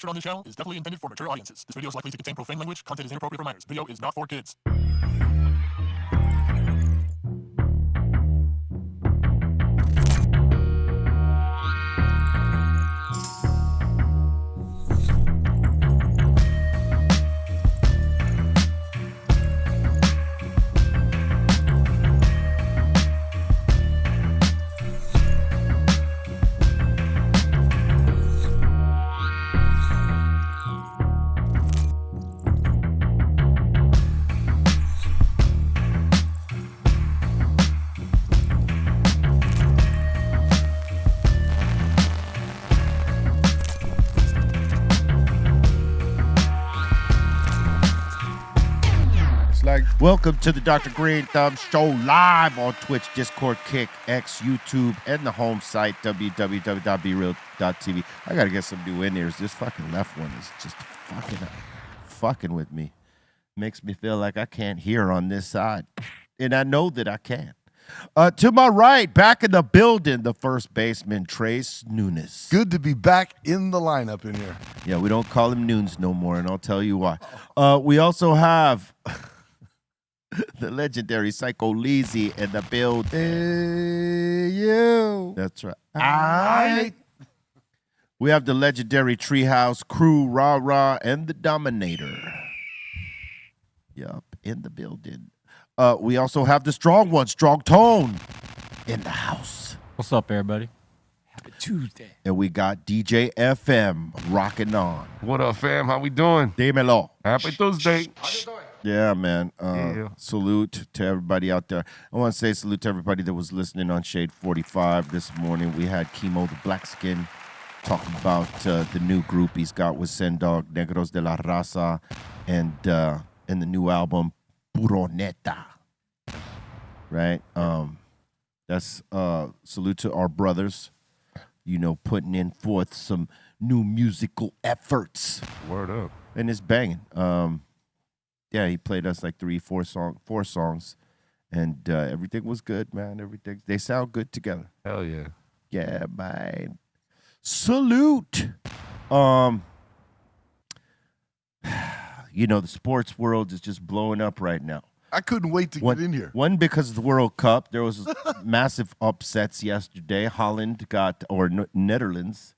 On this channel is definitely intended for mature audiences. This video is likely to contain profane language. Content is inappropriate for minors. Video is not for kids. Welcome to the Dr. Greenthumb Show live on Twitch, Discord, Kick, X, YouTube, and the home site, www.brealtv. I got to get some new in-ears. This fucking left one is just fucking with me. Makes me feel like I can't hear on this side. And I know that I can. To my right, back in the building, the first baseman, Trace Nunes. Good to be back in the lineup in here. Yeah, we don't call him Nunes no more, and I'll tell you why. We also have... the legendary Psycho Leezy in the building. Hey, you. That's right. We have the legendary Treehouse crew, Rah Rah, and the Dominator. Yup, in the building. We also have the strong one, Strong Tone, in the house. What's up, everybody? Happy Tuesday. And we got DJ FM rocking on. What up, fam? How we doing? Dímelo. Happy Tuesday. Yeah, man. Yeah. Salute to everybody out there. I want to say salute to everybody that was listening on Shade 45 this morning. We had Chemo the Blackskin talking about the new group he's got with Sendog, Negros de la Raza, and the new album, Puro Neta. Right? That's salute to our brothers, you know, putting in forth some new musical efforts. Word up. And it's banging. Yeah, he played us like four songs, and everything was good, man. Everything, they sound good together. Hell yeah. Yeah, man. Salute. You know, the sports world is just blowing up right now. I couldn't wait to get in here. One, because of the World Cup. There was massive upsets yesterday. Holland Netherlands.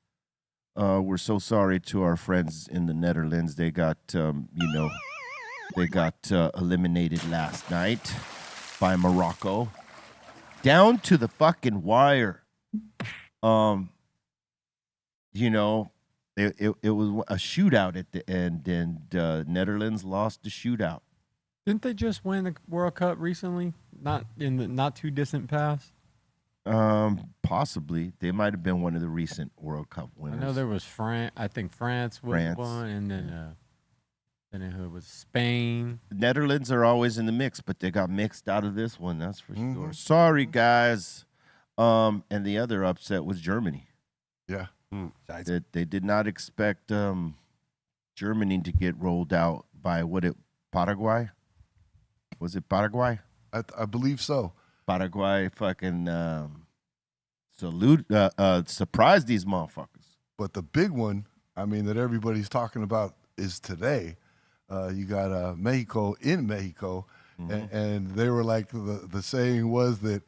We're so sorry to our friends in the Netherlands. They got, they got eliminated last night by Morocco. Down to the fucking wire. You know, it was a shootout at the end, and Netherlands lost the shootout. Didn't they just win the World Cup recently? Not in the not too distant past? Possibly. They might have been one of the recent World Cup winners. I know there was France. I think France was one, and then it was Spain. The Netherlands are always in the mix, but they got mixed out of this one, that's for sure. Sorry, guys. And the other upset was Germany. Yeah. They did not expect Germany to get rolled out by Paraguay? Was it Paraguay? I believe so. Paraguay fucking surprised these motherfuckers. But the big one, I mean, that everybody's talking about is today. You got Mexico in Mexico, and they were like, the saying was that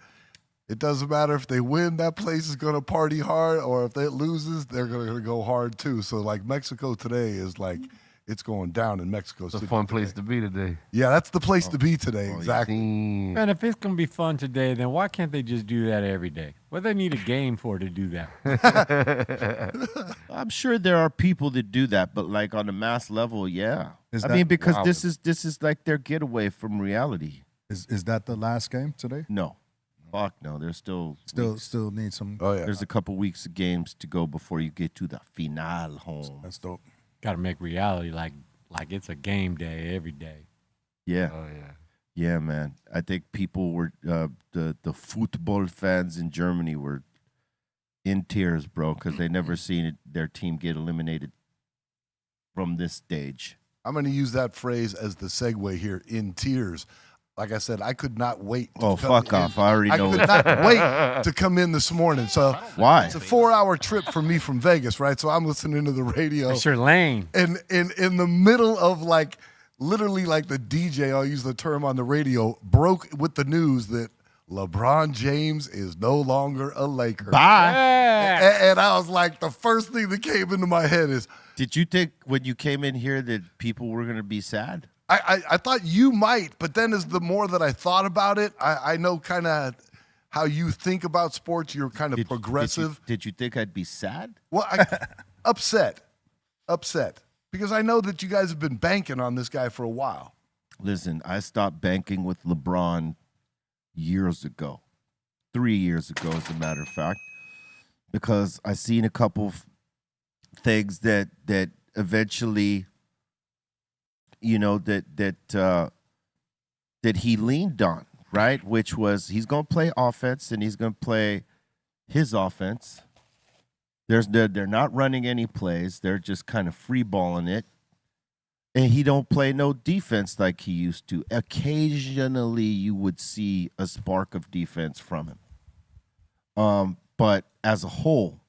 it doesn't matter if they win, that place is going to party hard, or if it loses, they're going to go hard too. So like Mexico today is like, it's going down in Mexico City. It's a fun today. place to be today. Yeah, that's the place to be today, exactly. Man, if it's going to be fun today, then why can't they just do that every day? What do they need a game for to do that? I'm sure there are people that do that, but like on a mass level, yeah. Because this is like their getaway from reality. Is that the last game today? No. Fuck no. There's still need some. Oh yeah. There's a couple weeks of games to go before you get to the final home. That's dope. Got to make reality like it's a game day every day. Yeah. Oh yeah. Yeah, man. I think people were the football fans in Germany were in tears, bro, because they never seen their team get eliminated from this stage. I'm going to use that phrase as the segue here, in tears. like I said, I could not wait. Oh, fuck off. I already know. I could not wait to come in this morning. So Why? it's a 4-hour trip for me from Vegas, right? So I'm listening to the radio. It's your lane. And in the middle of like literally like the DJ, I'll use the term on the radio, broke with the news that LeBron James is no longer a Laker. Bye. And I was like, the first thing that came into my head is, Did you think when you came in here that people were going to be sad? I thought you might, but then as the more that I thought about it, I know kind of how you think about sports. You're kind of progressive. Did you think I'd be sad? Well, upset, because I know that you guys have been banking on this guy for a while. Listen, I stopped banking with LeBron years ago, 3 years ago, as a matter of fact, because I seen a couple of things that eventually, you know, that he leaned on, right? Which was he's going to play offense and he's going to play his offense. They're not running any plays. They're just kind of free balling it. And he don't play no defense like he used to. Occasionally you would see a spark of defense from him. But as a whole,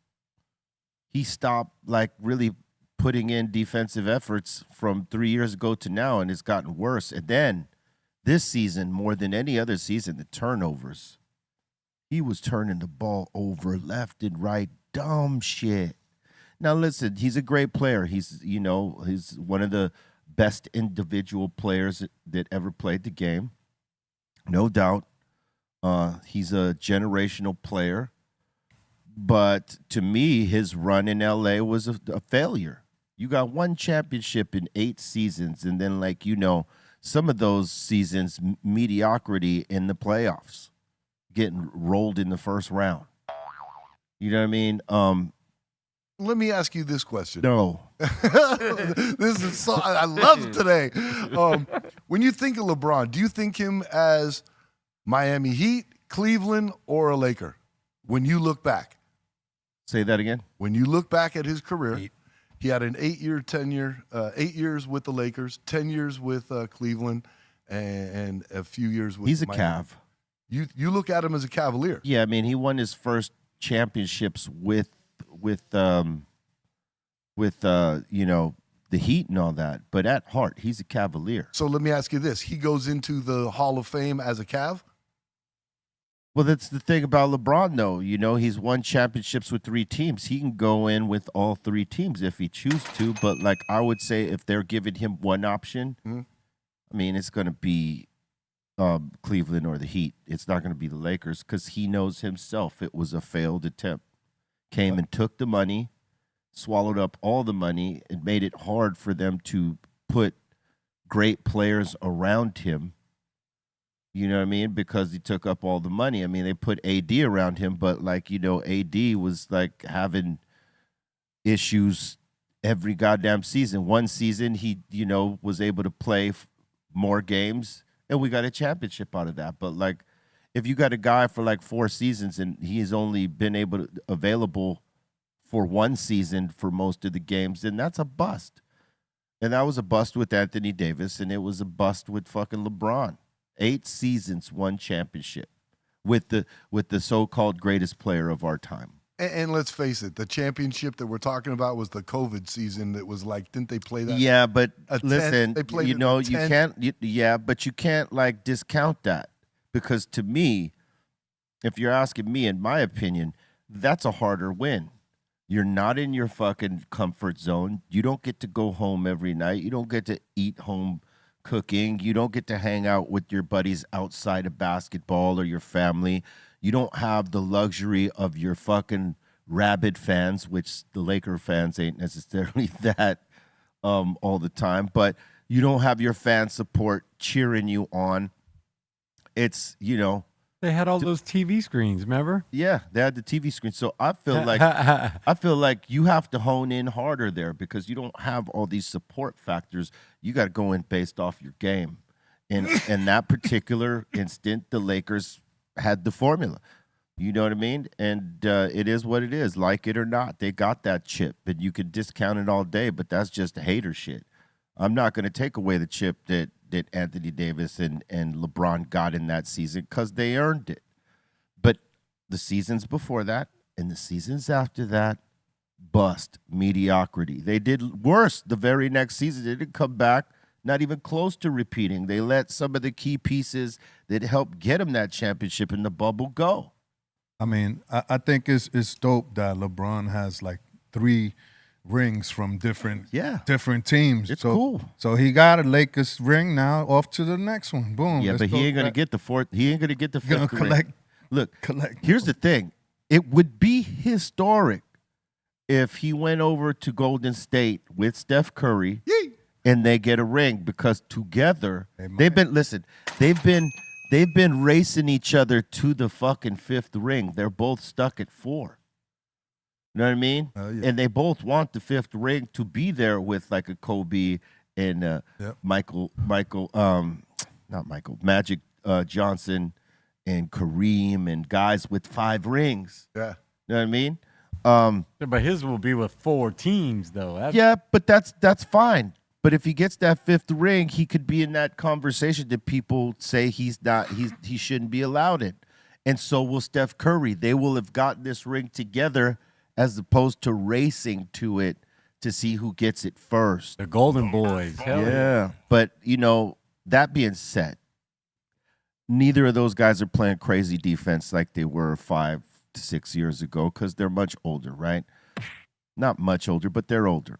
he stopped like really putting in defensive efforts from 3 years ago to now, and it's gotten worse. And then this season, more than any other season, the turnovers. He was turning the ball over left and right. Dumb shit. Now, listen, he's a great player. He's one of the best individual players that ever played the game. No doubt. He's a generational player. But to me, his run in L.A. was a failure. You got one championship in 8 seasons, and then, some of those seasons, mediocrity in the playoffs, getting rolled in the first round. You know what I mean? Let me ask you this question. No. This is so I love it today. When you think of LeBron, do you think him as Miami Heat, Cleveland, or a Laker? When you look back. Say that again. When you look back at his career, he had an 8-year tenure, 8 years with the Lakers, 10 years with Cleveland, and a few years with He's a Miami. Cav. You look at him as a Cavalier. Yeah, I mean, he won his first championships with the Heat and all that. But at heart, he's a Cavalier. So let me ask you this. He goes into the Hall of Fame as a Cav? Well, that's the thing about LeBron, though. You know, he's won championships with 3 teams. He can go in with all 3 teams if he chooses to. But, I would say if they're giving him one option, I mean, it's going to be Cleveland or the Heat. It's not going to be the Lakers because he knows himself it was a failed attempt. Came and took the money, swallowed up all the money, and made it hard for them to put great players around him. You know what I mean? Because he took up all the money. I mean, they put AD around him, but AD was having issues every goddamn season. One season he, was able to play more games, and we got a championship out of that. But if you got a guy for 4 seasons and he's only been available for 1 season for most of the games, then that's a bust. And that was a bust with Anthony Davis, and it was a bust with fucking LeBron. 8 seasons, 1 championship with the so-called greatest player of our time. And let's face it, the championship that we're talking about was the COVID season. That was didn't they play that? Yeah, but listen, they played you can't, but you can't discount that because to me, if you're asking me, in my opinion, that's a harder win. You're not in your fucking comfort zone. You don't get to go home every night. You don't get to eat home cooking. You don't get to hang out with your buddies outside of basketball or your family. You don't have the luxury of your fucking rabid fans, which the Laker fans ain't necessarily that all the time, but you don't have your fan support cheering you on. It's, They had all those TV screens, remember? yeah, they had the TV screen. So I feel like you have to hone in harder there because you don't have all these support factors. You got to go in based off your game. And in that particular instant, the Lakers had the formula. You know what I mean? And it is what it is. Like it or not, they got that chip. And you can discount it all day, but that's just hater shit. I'm not going to take away the chip that Anthony Davis and LeBron got in that season because they earned it. But the seasons before that and the seasons after that, bust, mediocrity. They did worse the very next season. They didn't come back, not even close to repeating. They let some of the key pieces that helped get them that championship in the bubble go. I mean, I think it's dope that LeBron has like 3 rings from different teams. It's cool. So he got a Lakers ring now. Off to the next one. Boom. Yeah, but he ain't gonna get the fourth. He ain't gonna get the fifth ring. Look, here's the thing. It would be historic if he went over to Golden State with Steph Curry and they get a ring, because together they've been racing each other to the fucking 5th ring. They're both stuck at 4. You know what I mean? Yeah. And they both want the 5th ring to be there with like a Kobe and Magic Johnson and Kareem and guys with 5 rings. Yeah. You know what I mean? But his will be with 4 teams, though. Yeah, but that's fine. But if he gets that 5th ring, he could be in that conversation that people say he shouldn't be allowed in. And so will Steph Curry. They will have gotten this ring together as opposed to racing to it to see who gets it first. The Golden Boys. Hell Yeah. But, that being said, neither of those guys are playing crazy defense like they were 5 to 6 years ago because they're much older, right? Not much older, but they're older.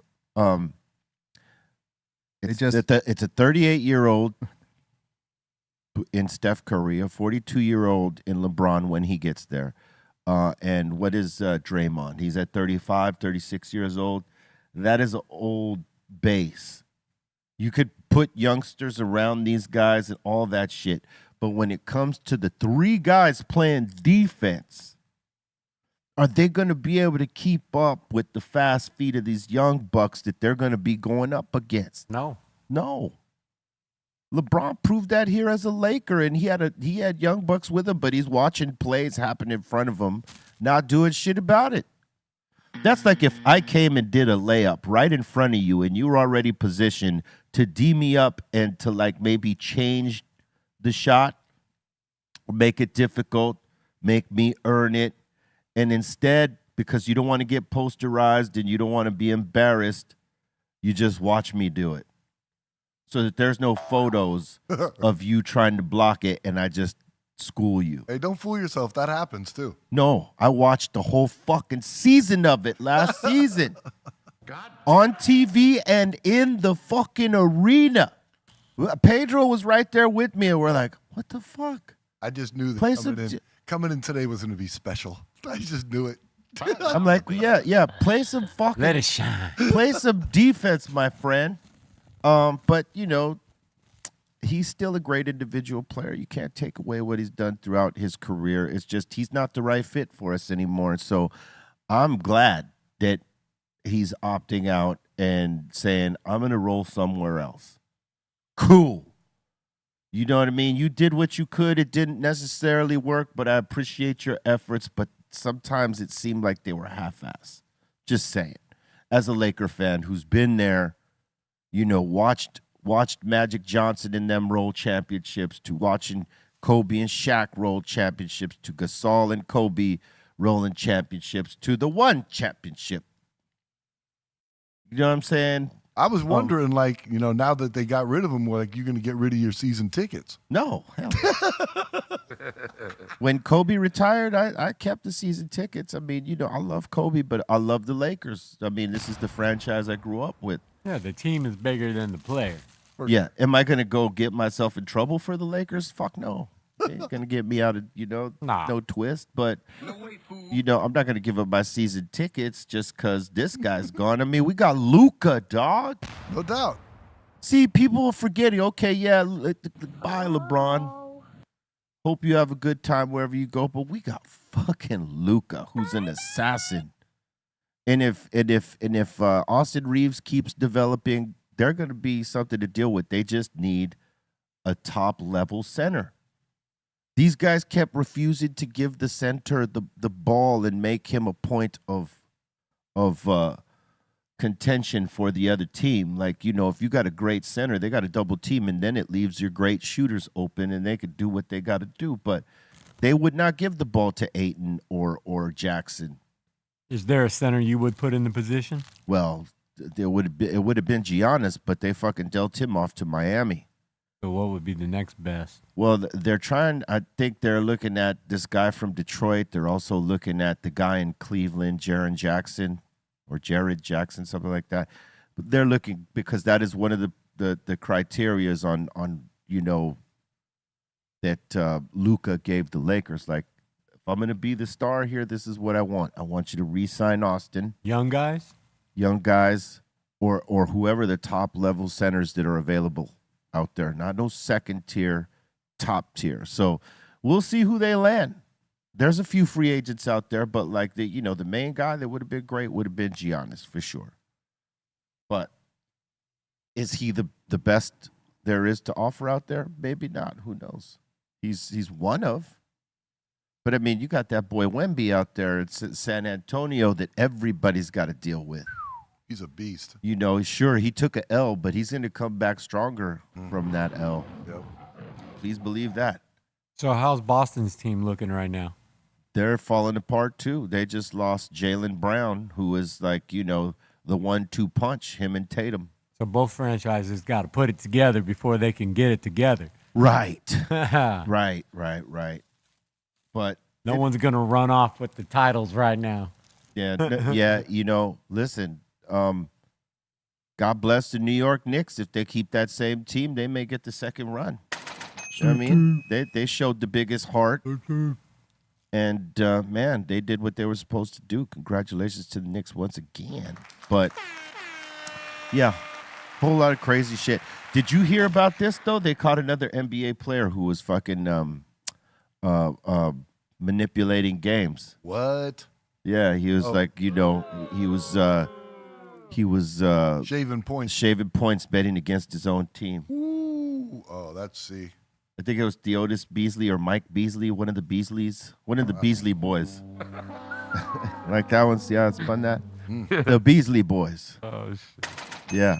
It's a 38-year-old in Steph Curry, a 42-year-old in LeBron when he gets there. And what is Draymond? He's at 35, 36 years old. That is an old base. You could put youngsters around these guys and all that shit. But when it comes to the 3 guys playing defense, are they going to be able to keep up with the fast feet of these young bucks that they're going to be going up against? No. LeBron proved that here as a Laker, and he had young bucks with him, but he's watching plays happen in front of him, not doing shit about it. That's like if I came and did a layup right in front of you, and you were already positioned to D me up and to like maybe change the shot, make it difficult, make me earn it, and instead, because you don't want to get posterized and you don't want to be embarrassed, you just watch me do it. So that there's no photos of you trying to block it and I just school you. Hey, don't fool yourself. That happens too. No, I watched the whole fucking season of it last season. On TV and in the fucking arena. Pedro was right there with me and we're like, what the fuck? I just knew that coming in today was going to be special. I just knew it. I'm like, yeah, play some fucking. Let it shine. Play some defense, my friend. But, he's still a great individual player. You can't take away what he's done throughout his career. It's just he's not the right fit for us anymore. So I'm glad that he's opting out and saying, I'm going to roll somewhere else. Cool. You know what I mean? You did what you could. It didn't necessarily work, but I appreciate your efforts. But sometimes it seemed like they were half-assed. Just saying. As a Laker fan who's been there, watched Magic Johnson and them roll championships, to watching Kobe and Shaq roll championships, to Gasol and Kobe rolling championships, to the one championship. You know what I'm saying? I was wondering, now that they got rid of him, you're going to get rid of your season tickets. No, hell no. When Kobe retired, I kept the season tickets. I mean, I love Kobe, but I love the Lakers. I mean, this is the franchise I grew up with. Yeah, the team is bigger than the player. Yeah. Am I going to go get myself in trouble for the Lakers? Fuck no. They ain't going to get me out of, no twist. But, I'm not going to give up my season tickets just because this guy's gone. I mean, we got Luka, dog. No doubt. See, people are forgetting. Okay, yeah, bye, LeBron. Hope you have a good time wherever you go. But we got fucking Luka, who's an assassin. And if Austin Reeves keeps developing, they're going to be something to deal with. They just need a top-level center. These guys kept refusing to give the center the ball and make him a point of contention for the other team. Like, you know, if you got a great center, they got a double team, and then it leaves your great shooters open, and they could do what they got to do. But they would not give the ball to Ayton or Jackson. Is there a center you would put in the position? Well, it would have been Giannis, but they fucking dealt him off to Miami. So what would be the next best? Well, they're trying. I think they're looking at this guy from Detroit. They're also looking at the guy in Cleveland, Jared Jackson, something like that. But they're looking because that is one of the criterias on you know that Luka gave the Lakers. Like, if I'm going to be the star here, this is what I want. I want you to re-sign Austin, Young guys? or whoever the top level centers that are available out there. Not no second tier, top tier. So we'll see who they land. There's a few free agents out there, but like the main guy that would have been great would have been Giannis for sure. But is he the best there is to offer out there? Maybe not. Who knows? He's one of. But I mean, you got that boy Wemby out there in San Antonio that everybody's got to deal with. He's a beast. You know, sure, he took a L, but he's going to come back stronger from that L. Yep. Please believe that. So how's Boston's team looking right now? They're falling apart, too. They just lost Jaylen Brown, who is like, you know, the 1-2 punch, him and Tatum. So both franchises got to put it together before they can get it together. Right. No Right. But one's going to run off with the titles right now. yeah, you know, listen, God bless the New York Knicks. If they keep that same team, they may get the second run. You know what I mean? They showed the biggest heart. And, man, they did what they were supposed to do. Congratulations to the Knicks once again. But, yeah, whole lot of crazy shit. Did you hear about this, though? They caught another NBA player who was fucking manipulating games. What? Yeah, he was like, you know, he was Shaving points. shaving points betting against his own team. Ooh. Oh, that's see. I think it was Theodis Beasley or Mike Beasley, one of the Beasleys, one of the Beasley boys. Like that one? See how it's fun that? The Beasley boys. Oh shit. Yeah.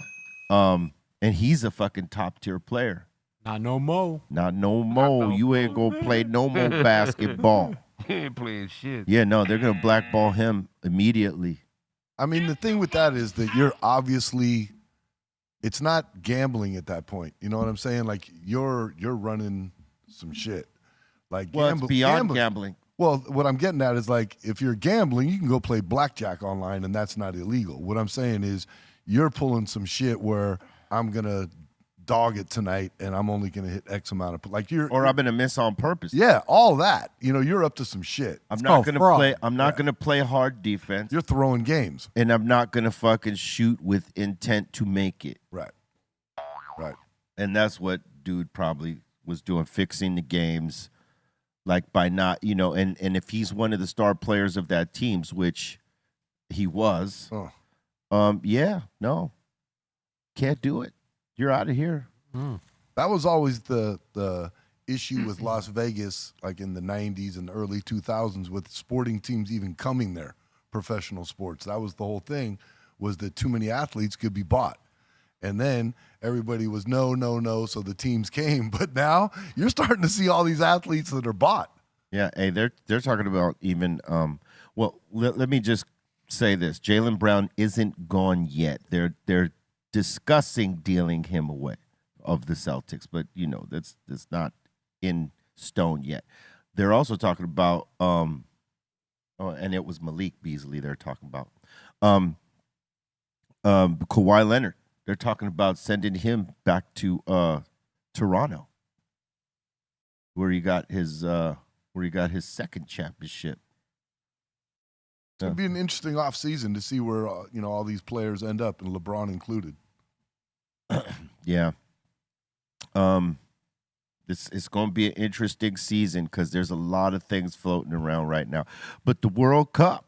And he's a fucking top tier player. Not no more. Not no more. You ain't gonna play no more basketball. He ain't playing shit. Yeah, no, they're gonna blackball him immediately. I mean, the thing with that is that you're obviously, it's not gambling at that point. You know what I'm saying? Like you're running some shit. Like Well, it's beyond gambling. Well, what I'm getting at is like if you're gambling, you can go play blackjack online, and that's not illegal. What I'm saying is you're pulling some shit where I'm gonna dog it tonight, and I'm only gonna hit X amount of like you're. Or I'm gonna miss on purpose. Yeah, all that. You know, you're up to some shit. I'm It's not called gonna fraud. play. I'm not gonna play hard defense, You're throwing games. and I'm not gonna fucking shoot with intent to make it. Right. Right. And that's what dude probably was doing, fixing the games, like by not, you know, and if he's one of the star players of that teams, which he was, Oh. yeah, no, can't do it. You're out of here. That was always the issue with Las Vegas, like in the 90s and early 2000s, with sporting teams even coming there, professional sports. That was the whole thing, was that too many athletes could be bought. And then everybody was no, so the teams came. But now you're starting to see all these athletes that are bought. Yeah, hey, they're talking about even. Well, let me just say this: Jaylen Brown isn't gone yet. They're discussing dealing him away of the Celtics, but you know that's not in stone yet. They're also talking about and it was Malik Beasley they're talking about. Kawhi Leonard. They're talking about sending him back to Toronto, where he got his second championship. It's going to be an interesting offseason to see where all these players end up, and LeBron included. Yeah. It's going to be an interesting season because there's a lot of things floating around right now. But the World Cup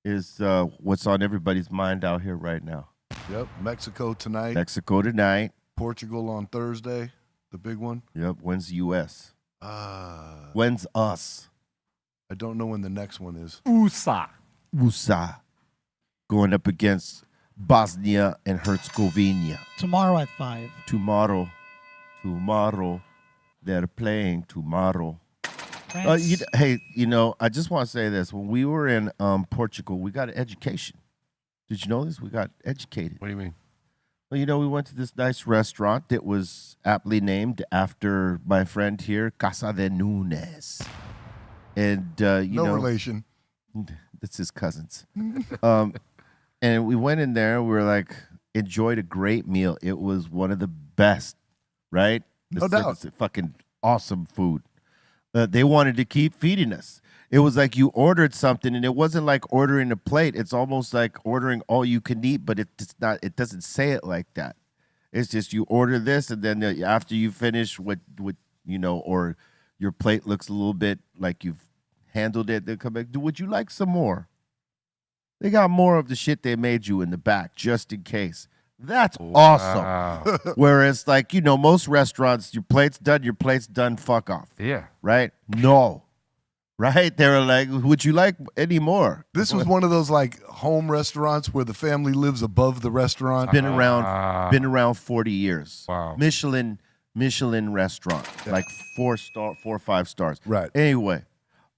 is what's on everybody's mind out here right now. Yep, Mexico tonight. Mexico tonight. Portugal on Thursday, the big one. Yep, when's the U.S.? I When's us? don't know when the next one is. USA. USA. Going up against Bosnia and Herzegovina. Tomorrow at 5. Tomorrow, they're playing tomorrow. France. Hey, I just want to say this. When we were in Portugal, we got an education. Did you know this? We got educated. What do you mean? Well, we went to this nice restaurant that was aptly named after my friend here, Casa de Nunes. And, No relation. That's his cousins. And we went in there. We were like, enjoyed a great meal. It was one of the best, right? No doubt. It's fucking awesome food. They wanted to keep feeding us. It was like you ordered something, and it wasn't like ordering a plate. It's almost like ordering all you can eat, but it's not. It doesn't say it like that. It's just you order this, and then after you finish what or your plate looks a little bit like you've handled it, they come back. Would you like some more? They got more of the shit they made you in the back, just in case. That's awesome. Wow. Whereas, like, most restaurants, your plate's done, fuck off. Yeah. Right? No. Right? They were like, would you like any more? This was one of those like home restaurants where the family lives above the restaurant. Been around 40 years. Wow. Michelin restaurant. Like 4 or 5 stars. Right. Anyway,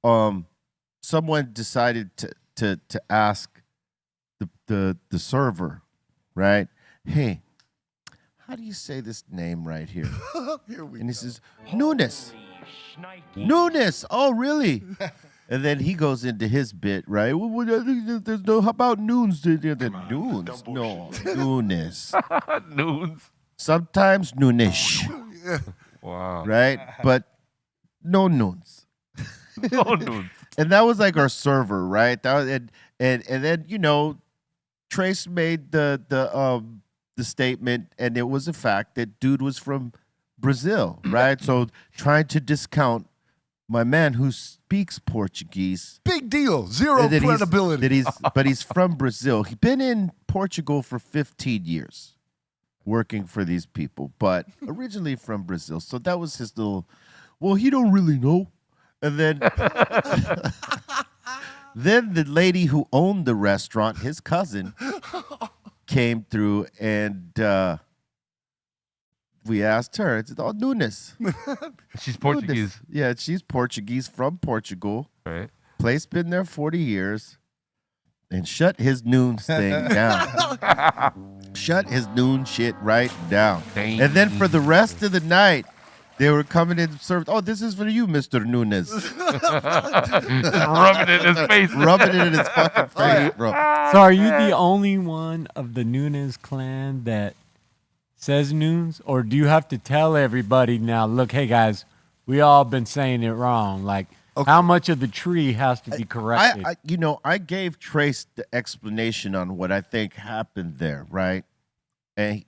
someone decided to ask the server, right? Hey, how do you say this name right here? Here we And he go. says, Nunes. Nunes. Oh, really? And then he goes into his bit, right? There's no, how about Nunes? Nunes? No, Nunes. Nunes. Sometimes Nunish, Wow. right? But no Nunes. No Nunes. And that was like our server, right? That was, and then Trace made the statement, and it was a fact that dude was from Brazil, right? So trying to discount my man who speaks Portuguese. Big deal. Zero and that credibility. But he's from Brazil. He's been in Portugal for 15 years working for these people, but originally from Brazil. So that was his little, well, he don't really know. And then then the lady who owned the restaurant, his cousin, came through, and we asked her. It's all Nunes. She's Portuguese. Yeah, she's Portuguese from Portugal. Right. Place been there 40 years. And shut his noon thing down. Shut his noon shit right down. Dang. And then for the rest of the night, they were coming in and served. Oh, this is for you, Mr. Nunes. Rubbing it in his face. Rubbing it in his fucking face, bro. So are you the only one of the Nunes clan that says Nunes? Or do you have to tell everybody now, look, hey, guys, we all been saying it wrong. Like, how much of the tree has to be corrected? I gave Trace the explanation on what I think happened there, right? And,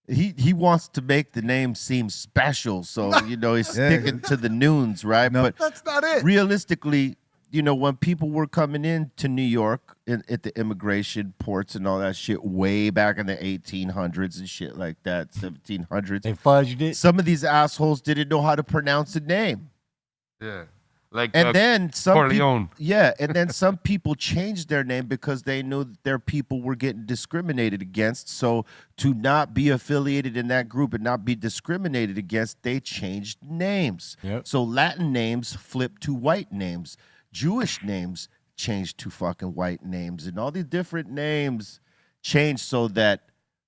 he wants to make the name seem special. So, he's sticking to the Nunes, right? No. But That's not it. realistically, when people were coming into New York at the immigration ports and all that shit way back in the 1800s and shit like that, 1700s, They fudged it. some of these assholes didn't know how to pronounce a name. Yeah. Like And then some Corleone. and then some people changed their name because they knew that their people were getting discriminated against. So to not be affiliated in that group and not be discriminated against, they changed names. Yep. So Latin names flipped to white names. Jewish names changed to fucking white names. And all these different names changed so that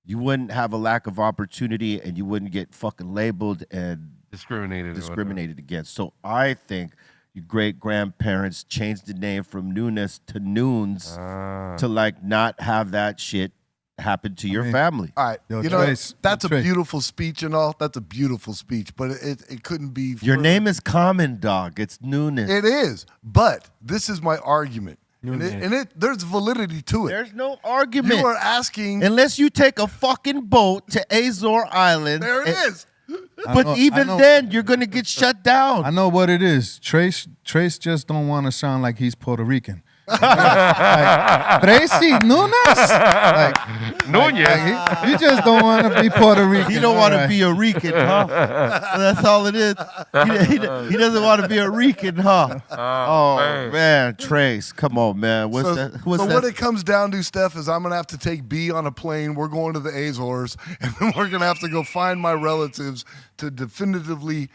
you wouldn't have a lack of opportunity and you wouldn't get fucking labeled and Discriminated against. So I think your great grandparents changed the name from Nunes to Nunes to like not have that shit happen to your family. All right. Yo, You know, Trace, that's a Trace. beautiful speech and all. That's a beautiful speech, but it couldn't be. Your further. name is common, dog. It's Nunes. It is, but this is my argument, Nunes. and there's validity to it. There's no argument You are asking. unless you take a fucking boat to Azor Island. There it is. But I even know. then, you're gonna get shut down. I know what it is. Trace just don't want to sound like he's Puerto Rican. Like, Tracy Nunes? Like, Nunez. you just don't want to be Puerto Rican. He don't want to All be a Rican, huh? That's all it is. He doesn't want to be a Rican, huh? Oh, man. Trace, come on, man. What's that? What's so that? what it comes down to, Steph, is I'm going to have to take B on a plane. We're going to the Azores, and then we're going to have to go find my relatives to definitively,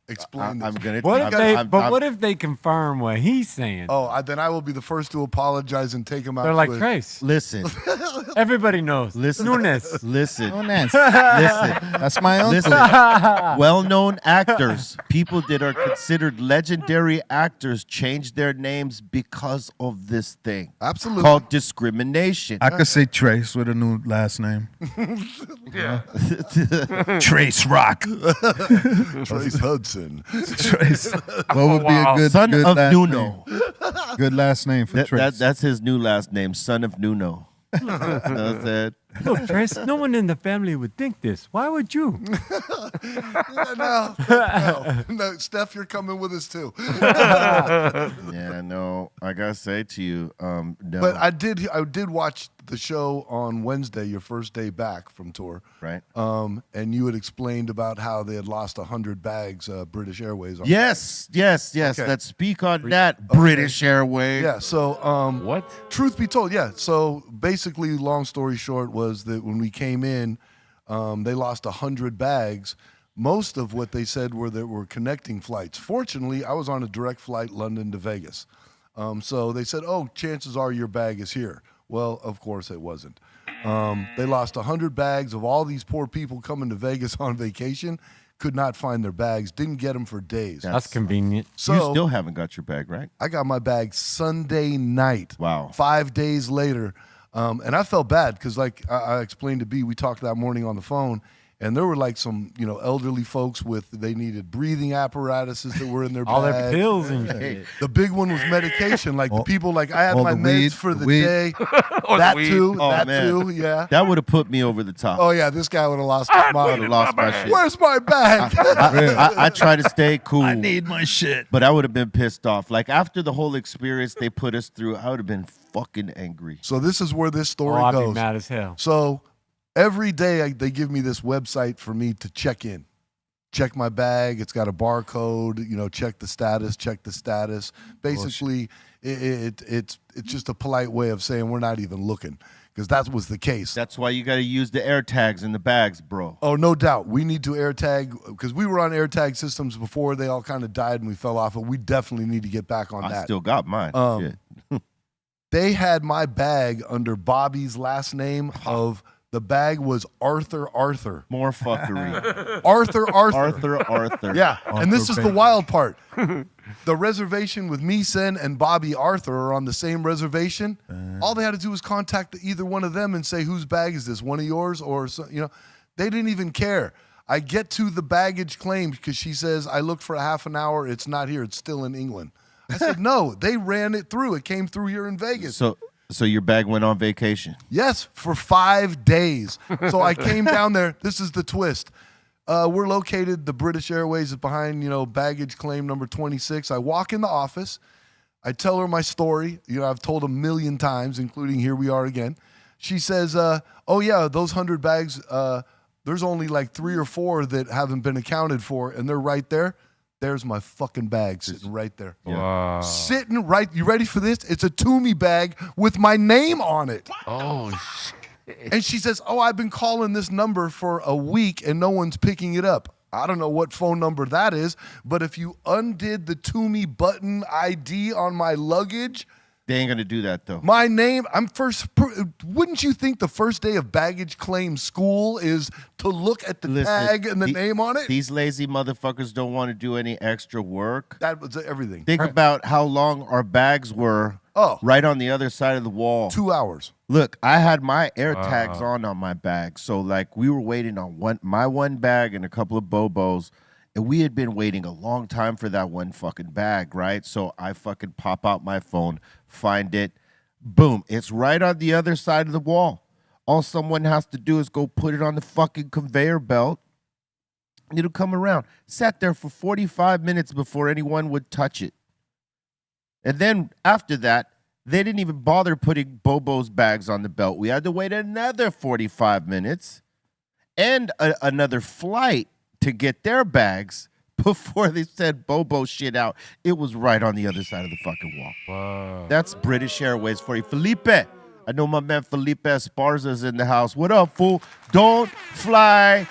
explain this. I'm gonna. What if they confirm what he's saying? Oh, then I will be the first to apologize and take him out. They're like, with- Trace. Listen, Everybody knows. listen, Nunes. listen, Nunes. listen. That's my uncle. Listen, well-known actors, people that are considered legendary actors, change their names because of this thing. Absolutely. Called discrimination. I could say Trace with a new last name. Yeah. Trace Rock. Trace Hudson. Trace. What would be a good Son good of last Nuno. name? Good last name for Trace. That's his new last name, Son of Nuno. That's it. Look, Trace, no one in the family would think this. Why would you? No, Steph, you're coming with us too. Yeah, no, I gotta say to you, no. But I did watch the show on Wednesday, your first day back from tour. Right. And you had explained about how they had lost 100 bags, British Airways. Yes. Okay. Let's speak on that, British Airways. Yeah. So, What? truth be told, yeah. So basically, long story short was that when we came in, they lost 100 bags. Most of what they said were that were connecting flights. Fortunately, I was on a direct flight London to Vegas. So they said, oh, chances are your bag is here. Well, of course it wasn't. They lost 100 bags of all these poor people coming to Vegas on vacation, could not find their bags, didn't get them for days. That's convenient. So You still haven't got your bag, right? I got my bag Sunday night. Wow. 5 days later. And I felt bad because, like I explained to B, we talked that morning on the phone, and there were like some, elderly folks they needed breathing apparatuses that were in their All their bag. pills and shit. The big one was medication. Like the people, like I had all my the meds weed, for the weed. day. Or That weed. too. Oh, that man. too. Yeah. That would have put me over the top. Oh yeah, this guy would have lost his I would have mind. lost my shit. Where's my bag? I try to stay cool. I need my shit. But I would have been pissed off. Like after the whole experience they put us through, I would have been fucking angry. So this is where this Oh, story I'd be goes. mad as hell. So every day they give me this website for me to check in. Check my bag. It's got a barcode. Check the status. Basically, it's just a polite way of saying we're not even looking, because that was the case. That's why you got to use the air tags in the bags, bro. Oh, no doubt. We need to AirTag, because we were on AirTag systems before. They all kind of died and we fell off, but we definitely need to get back on I that. still got mine. Shit. They had my bag under Bobby's last name of the bag was Arthur. More fuckery. Arthur. Yeah, and this is the Baker. wild part. The reservation with me, Sen, and Bobby Arthur are on the same reservation. All they had to do was contact either one of them and say, whose bag is this? One of yours? Or, they didn't even care. I get to the baggage claim because she says, I looked for a half an hour. It's not here. It's still in England. I said, no, they ran it through. It came through here in Vegas. So your bag went on vacation. Yes, for 5 days. So I came down there. This is the twist. We're located, the British Airways is behind, baggage claim number 26. I walk in the office. I tell her my story. I've told a million times, including here we are again. She says, oh, yeah, those 100 bags, there's only like 3 or 4 that haven't been accounted for, and they're right there. There's my fucking bag sitting right there. Wow. Sitting right, you ready for this? It's a Toomey bag with my name on it. Oh, shit. And she says, oh, I've been calling this number for a week and no one's picking it up. I don't know what phone number that is, but if you undid the Toomey button ID on my luggage, They ain't gonna do that though. my name, wouldn't you think the first day of baggage claim school is to look at the Listen, tag and the name on it? These lazy motherfuckers don't want to do any extra work. That was everything. Think about how long our bags were right on the other side of the wall. 2 hours. Look, I had my air tags on my bag. So like we were waiting on my one bag and a couple of Bobos. And we had been waiting a long time for that one fucking bag, right? So I fucking pop out my phone, find it. Boom. It's right on the other side of the wall. All someone has to do is go put it on the fucking conveyor belt. It'll come around. Sat there for 45 minutes before anyone would touch it. And then after that, they didn't even bother putting Bobo's bags on the belt. We had to wait another 45 minutes and another flight to get their bags before they said Bobo shit out. It was right on the other side of the fucking wall. Wow. That's British Airways for you. Felipe. I know my man Felipe Esparza's in the house. What up, fool? Don't fly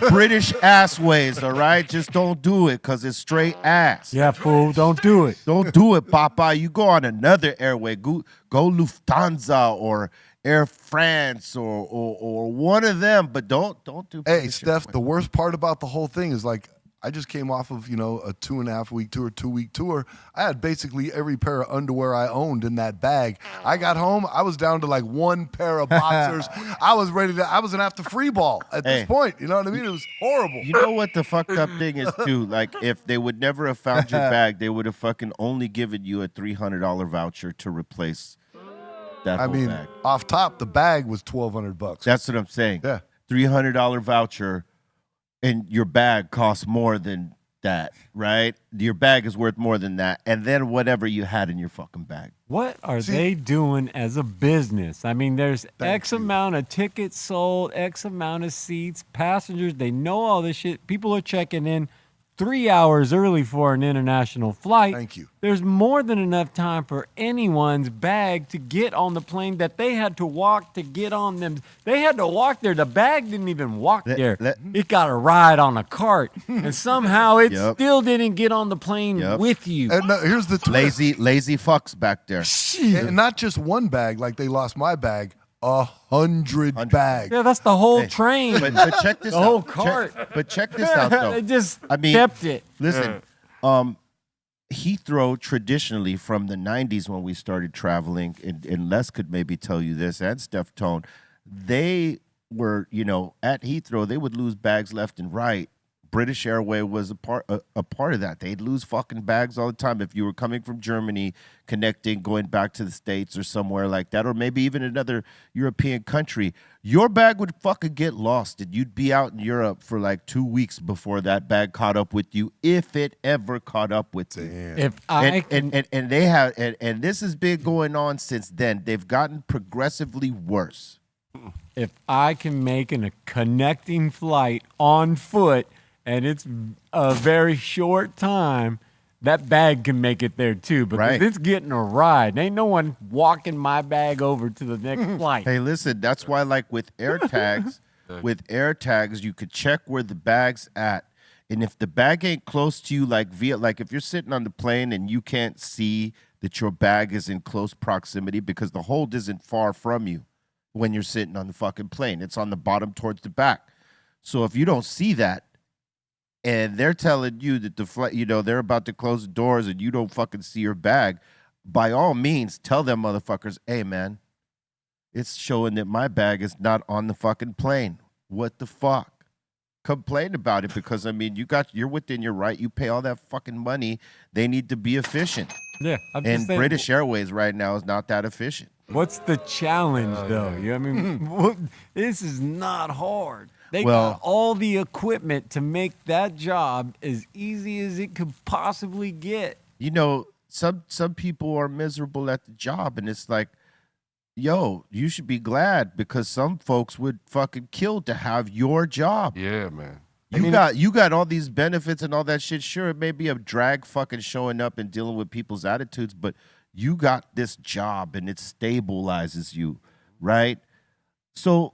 British assways, all right? Just don't do it because it's straight ass. Yeah, fool. Don't do it. Don't do it, Papa. You go on another airway. Go Lufthansa or Air France or one of them, but don't do. Hey, British Steph, Airways. the worst part about the whole thing is like I just came off of, a 2.5 week tour, 2-week tour. I had basically every pair of underwear I owned in that bag. I got home, I was down to like one pair of boxers. I was going to have to free ball at this point. You know what I mean? It was horrible. You know what the fucked up thing is too? Like if they would never have found your bag, they would have fucking only given you a $300 voucher to replace that whole bag. Off top, the bag was $1,200. That's what I'm saying. Yeah. $300 voucher, and your bag costs more than that, right? Your bag is worth more than that, and then whatever you had in your fucking bag. What are they doing as a business? I mean, there's X amount of tickets sold, X amount of seats, passengers. They know all this shit. People are checking in 3 hours early for an international flight. Thank you. There's more than enough time for anyone's bag to get on the plane that they had to walk to get on them. They had to walk there. The bag didn't even walk there. It got a ride on a cart, and somehow it still didn't get on the plane with you. And here's the twist. Lazy fucks back there. And not just one bag, like they lost my bag, 100 bags. Yeah, that's the whole train. But check this out. The whole cart. But check this out, though. They just kept it. Listen, Heathrow traditionally from the 90s when we started traveling, and Les could maybe tell you this, and Steph Tone, they were, at Heathrow, they would lose bags left and right. British Airways was a part of that. They'd lose fucking bags all the time if you were coming from Germany, connecting, going back to the States or somewhere like that, or maybe even another European country. Your bag would fucking get lost, and you'd be out in Europe for like 2 weeks before that bag caught up with you, if it ever caught up with you. And they have, and this has been going on since then. They've gotten progressively worse. If I can make a connecting flight on foot, and it's a very short time, that bag can make it there too, because it's getting a ride. Ain't no one walking my bag over to the next flight. Hey, listen, that's why like with AirTags, you could check where the bag's at. And if the bag ain't close to you, like if you're sitting on the plane and you can't see that your bag is in close proximity because the hold isn't far from you when you're sitting on the fucking plane. It's on the bottom towards the back. So if you don't see that, and they're telling you that the flight, they're about to close the doors and you don't fucking see your bag, by all means, tell them motherfuckers, hey, man, it's showing that my bag is not on the fucking plane. What the fuck? Complain about it because, you're within your right. You pay all that fucking money. They need to be efficient. Yeah. And British Airways right now is not that efficient. What's the challenge, though? This is not hard. They got all the equipment to make that job as easy as it could possibly get. Some people are miserable at the job, and it's like, yo, you should be glad because some folks would fucking kill to have your job. Yeah, man. You got all these benefits and all that shit. Sure, it may be a drag fucking showing up and dealing with people's attitudes, but you got this job and it stabilizes you, right? So,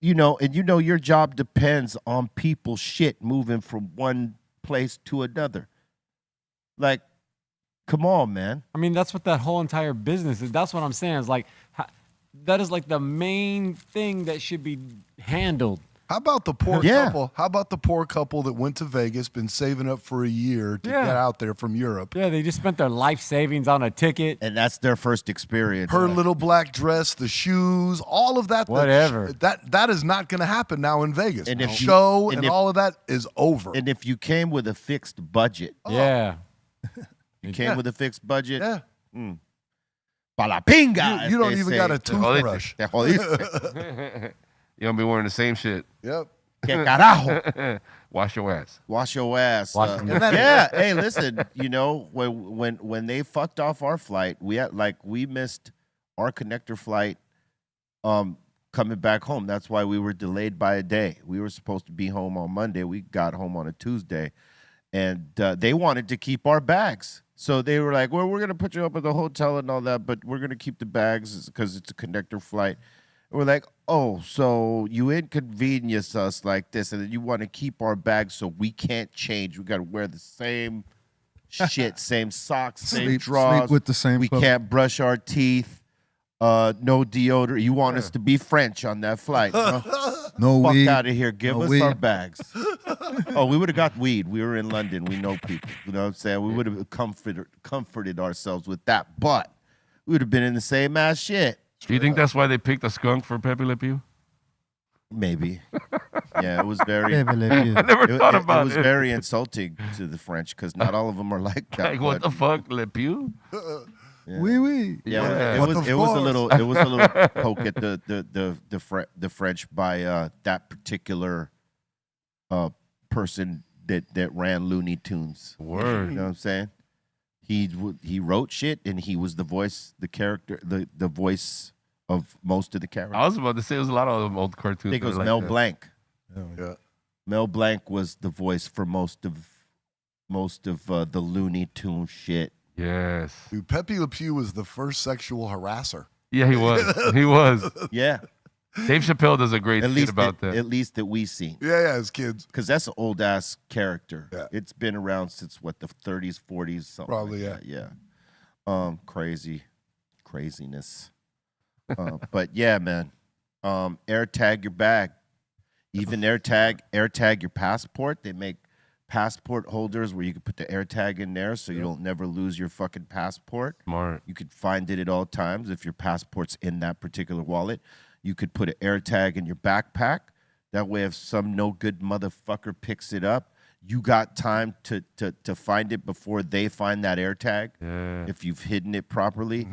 your job depends on people's shit moving from one place to another. Like, come on, man. That's what that whole entire business is. That's what I'm saying. It's like, that is like the main thing that should be handled. How about the poor couple? How about the poor couple that went to Vegas, been saving up for a year to get out there from Europe? Yeah, they just spent their life savings on a ticket. And that's their first experience. Her little black dress, the shoes, all of that. Whatever. That is not going to happen now in Vegas. And if all of that is over. And if you came with a fixed budget. Yeah. You came with a fixed budget. Yeah. Palapinga. You don't even got a toothbrush. You're going to be wearing the same shit. Yep. Que carajo. Wash your ass. Wash your ass. Wash your Yeah. Hey, listen. You know, when they fucked off our flight, we missed our connector flight. Coming back home. That's why we were delayed by a day. We were supposed to be home on Monday. We got home on a Tuesday, and they wanted to keep our bags. So they were like, "Well, we're gonna put you up at the hotel and all that, but we're gonna keep the bags because it's a connector flight." And we're like, "Oh, so you inconvenience us like this, and then you want to keep our bags so we can't change? We got to wear the same shit, same socks, same drawers. Sleep with the same. We can't brush our teeth." No deodorant. You want us to be French on that flight? No Fuck weed. out of here. Give No us weed. our bags. Oh, we would have got weed. We were in London. We know people. You know what I'm saying? We would have comforted ourselves with that, but we would have been in the same ass shit. Do you think that's why they picked a skunk for Pepe Le Pew? Maybe. Yeah, it was very. I never thought about it. It was very insulting to the French because not all of them are like that. Like, what the fuck, Le Pew? Yeah. Oui. Yeah, What it the was a fuck? little poke at the French by that particular person that ran Looney Tunes. Word. You know what I'm saying? He wrote shit and he was the voice of most of the characters. I was about to say there's a lot of them old I cartoons. think it was that are Mel like that. Blanc. Yeah. Mel Blanc was the voice for most of the Looney Tune shit. Yes. Dude, Pepe Le Pew was the first sexual harasser. Yeah, he was. He was. Yeah, Dave Chappelle does a great at skit least about that. At least that we seen. Yeah, as kids. Because that's an old ass character. Yeah. It's been around since what, the 30s, 40s, something. Probably, like that. Yeah. Craziness. But yeah, man. Air tag your bag. Even air tag your passport. They make passport holders where you can put the air tag in there so you don't never lose your fucking passport. Smart. You could find it at all times if your passport's in that particular wallet. You could put an air tag in your backpack. That way, if some no good motherfucker picks it up, you got time to find it before they find that air tag. Yeah. If you've hidden it properly.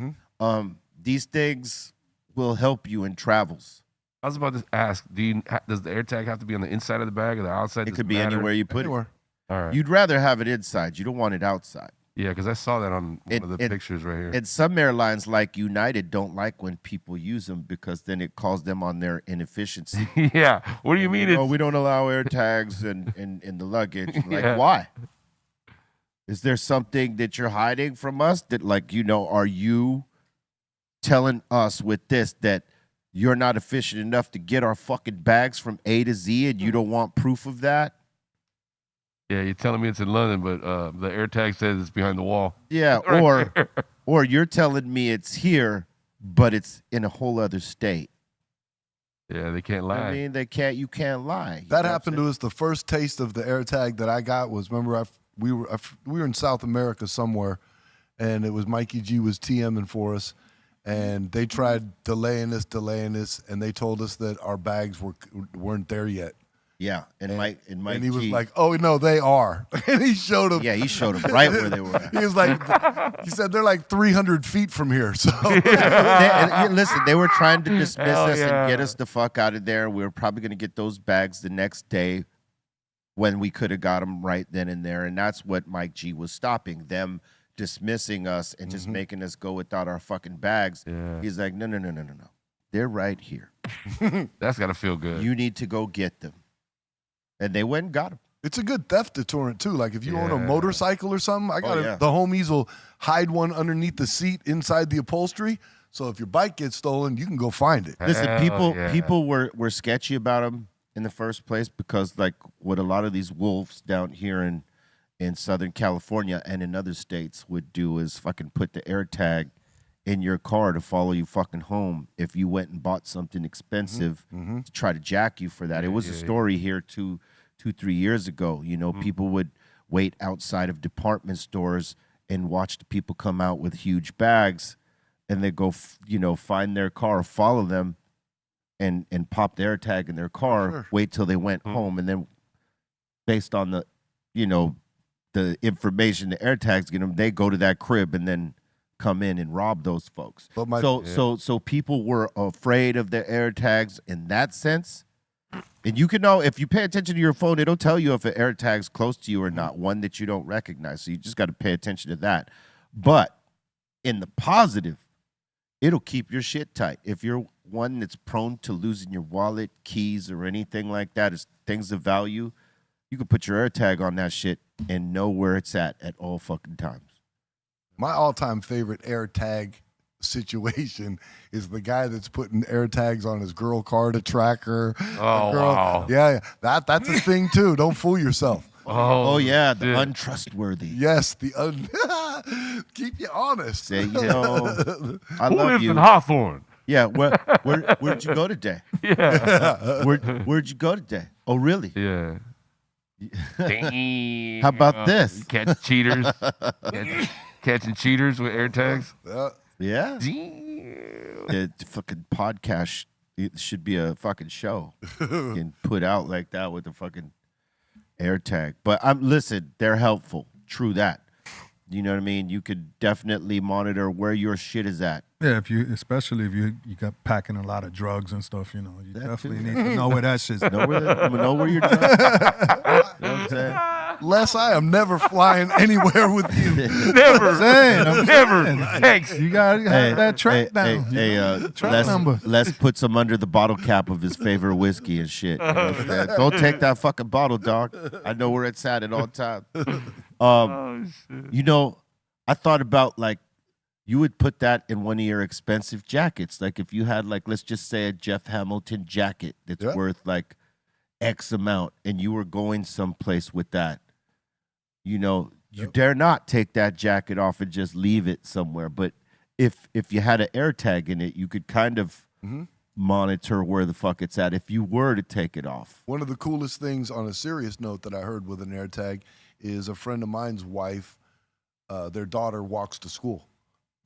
These things will help you in travels. I was about to ask, does the air tag have to be on the inside of the bag or the outside? It Does could be matter? anywhere you put Anywhere. All right. it. You'd rather have it inside. You don't want it outside. Yeah, because I saw that on one of the pictures right here. And some airlines like United don't like when people use them because then it calls them on their inefficiency. Yeah. What do you mean? Oh, we don't allow air tags in the luggage. Like, Yeah. why? Is there something that you're hiding from us that, like, are you telling us with this that you're not efficient enough to get our fucking bags from A to Z and you don't want proof of that? Yeah, you're telling me it's in London, but the air tag says it's behind the wall. Yeah, or you're telling me it's here, but it's in a whole other state. Yeah, they can't lie. I mean, you can't lie. That happened to us. The first taste of the air tag that I got was, remember, we were in South America somewhere, and it was Mikey G was TMing for us, and they tried delaying us, and they told us that our bags weren't there yet. Yeah, and Mike And he was G, like, "Oh no, they are," and he showed them. yeah, he showed them right where they were at. He was like, he said they're like 300 feet from here. So Listen, they were trying to dismiss Hell us yeah. and get us the fuck out of there. We were probably going to get those bags the next day when we could have got them right then and there. And that's what Mike G was stopping, them dismissing us and just making us go without our fucking bags. Yeah. He's like, no. They're right here. That's got to feel good. You need to go get them. And they went and got them. it's a good theft deterrent too. Like if you own a Yeah. motorcycle or something, I got yeah. the homies will hide one underneath the seat inside the upholstery. So if your bike gets stolen, you can go find it. Listen, Hell yeah. people were sketchy about them in the first place because, like, what a lot of these wolves down here in Southern California and in other states would do is fucking put the air tag in your car to follow you fucking home if you went and bought something expensive to try to jack you for that. It was a story here 2-3 years ago. People would wait outside of department stores and watch the people come out with huge bags, and they go, find their car, follow them, and pop the air tag in their car. Sure. Wait till they went home, and then based on the, the information the air tags get them, they go to that crib and then come in and rob those folks. But So people were afraid of the air tags in that sense, And you can know, if you pay attention to your phone, it'll tell you if an AirTag's close to you or not, one that you don't recognize. So you just got to pay attention to that. But in the positive, it'll keep your shit tight. If you're one that's prone to losing your wallet, keys, or anything like that, is things of value, you can put your AirTag on that shit and know where it's at all fucking times. My all-time favorite AirTag situation is the guy that's putting AirTags on his girl car to track her. Oh, wow. Yeah, that's a thing too. Don't fool yourself. Oh yeah, the untrustworthy. Yes, keep you honest. Say, you know, I Who love lives you. in Hawthorne? Yeah, where'd you go today? Yeah. Where'd you go today? Oh, really? Yeah. Damn. How about this? Catch cheaters. Catching cheaters with AirTags. Yeah. Damn. The fucking podcast, it should be a fucking show and put out like that with the fucking AirTag. But listen, they're helpful. True that. You know what I mean? You could definitely monitor where your shit is at. Yeah, especially if you got packing a lot of drugs and stuff, you definitely need to know where that shit's. Know where you're doing. You know what I'm saying? Les, I am never flying anywhere with you. Never. I'm Never. saying. Thanks. You gotta have that track down. Track number. Les puts him under the bottle cap of his favorite whiskey and shit. You know what I'm saying? Don't take that fucking bottle, dog. I know where it's at all times. You know, I thought about, like, you would put that in one of your expensive jackets. Like if you had, like, let's just say a Jeff Hamilton jacket that's worth like X amount, and you were going someplace with that. You know, you dare not take that jacket off and just leave it somewhere. But if you had an AirTag in it, you could kind of monitor where the fuck it's at if you were to take it off. One of the coolest things on a serious note that I heard with an AirTag is a friend of mine's wife, their daughter walks to school.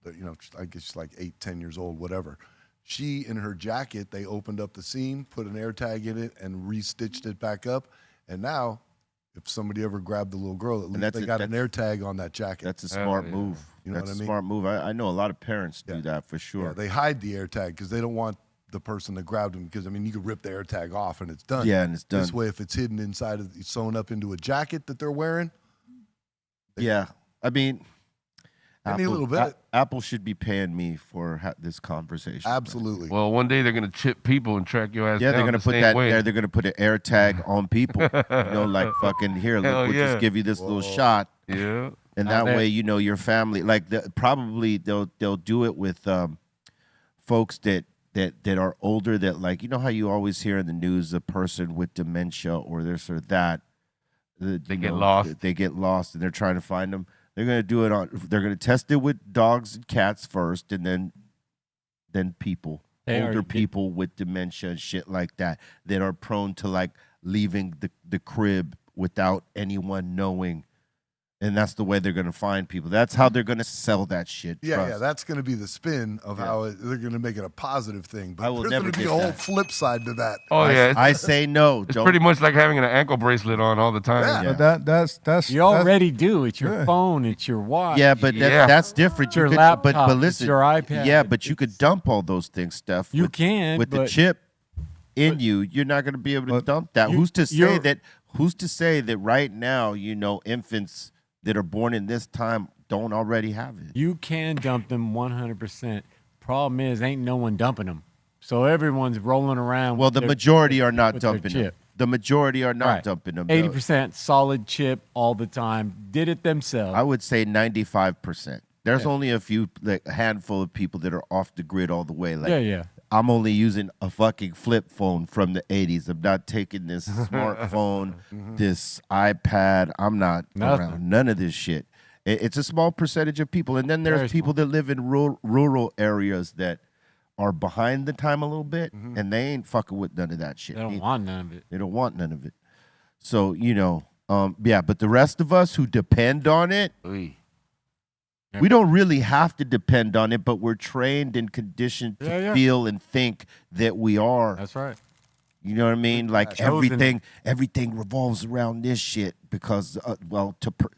I guess she's like 8, 10 years old, whatever. She, in her jacket, they opened up the seam, put an AirTag in it, and restitched it back up. And now, if somebody ever grabbed the little girl, at least they got an AirTag on that jacket. That's a smart move. You know what I mean? Smart move. I know a lot of parents do that for sure. Yeah, they hide the AirTag because they don't want the person to grab them, because, I mean, you could rip the AirTag off and it's done. Yeah, and it's done. This way, if it's hidden inside of, sewn up into a jacket that they're wearing. Yeah, I mean, Give me a little bit. Apple should be paying me for this conversation. Absolutely. Well, one day they're gonna chip people and track your ass. Yeah, down they're gonna the put same that way. there. They're gonna put an AirTag on people. Like fucking here. Look, we'll just give you this little shot. Yeah. And that way, your family, like probably they'll do it with folks that are older. That, like, you know how you always hear in the news a person with dementia or this or that. They get lost. They get lost, and they're trying to find them. They're gonna do it they're gonna test it with dogs and cats first, and then people, older people with dementia and shit like that are prone to, like, leaving the crib without anyone knowing. And that's the way they're going to find people. That's how they're going to sell that shit. Yeah, that's going to be the spin of how they're going to make it a positive thing. But I will there's never going to be a get whole that. flip side to that. Oh yeah. I say no. It's pretty much like having an ankle bracelet on all the time. Yeah. But that's You already do. It's your phone. It's your watch. Yeah, but that's different. It's your could, laptop. but listen, it's your iPad. Yeah, but you could dump all those things, Steph. You with, can, with the but- chip in you. You're not going to be able to dump that. Who's to say that right now, infants that are born in this time don't already have it? You can dump them 100%. Problem is, ain't no one dumping them. So everyone's rolling around. Well, with the their- majority are not with their dumping them. chip. The majority are not Right. dumping them. 80% solid chip all the time. Did it themselves. I would say 95%. There's only a handful of people that are off the grid all the way. Like, yeah. I'm only using a fucking flip phone from the 80s. I'm not taking this smartphone, this iPad. I'm not around none of this shit. It's a small percentage of people. And then there's Very people small. that live in rural areas that are behind the time a little bit, and they ain't fucking with none of that shit. They don't want none of it. They don't want none of it. So, but the rest of us who depend on it, Oy. we don't really have to depend on it, but we're trained and conditioned to feel and think that we are. That's right. You know what I mean? Like Chosen. everything revolves around this shit because,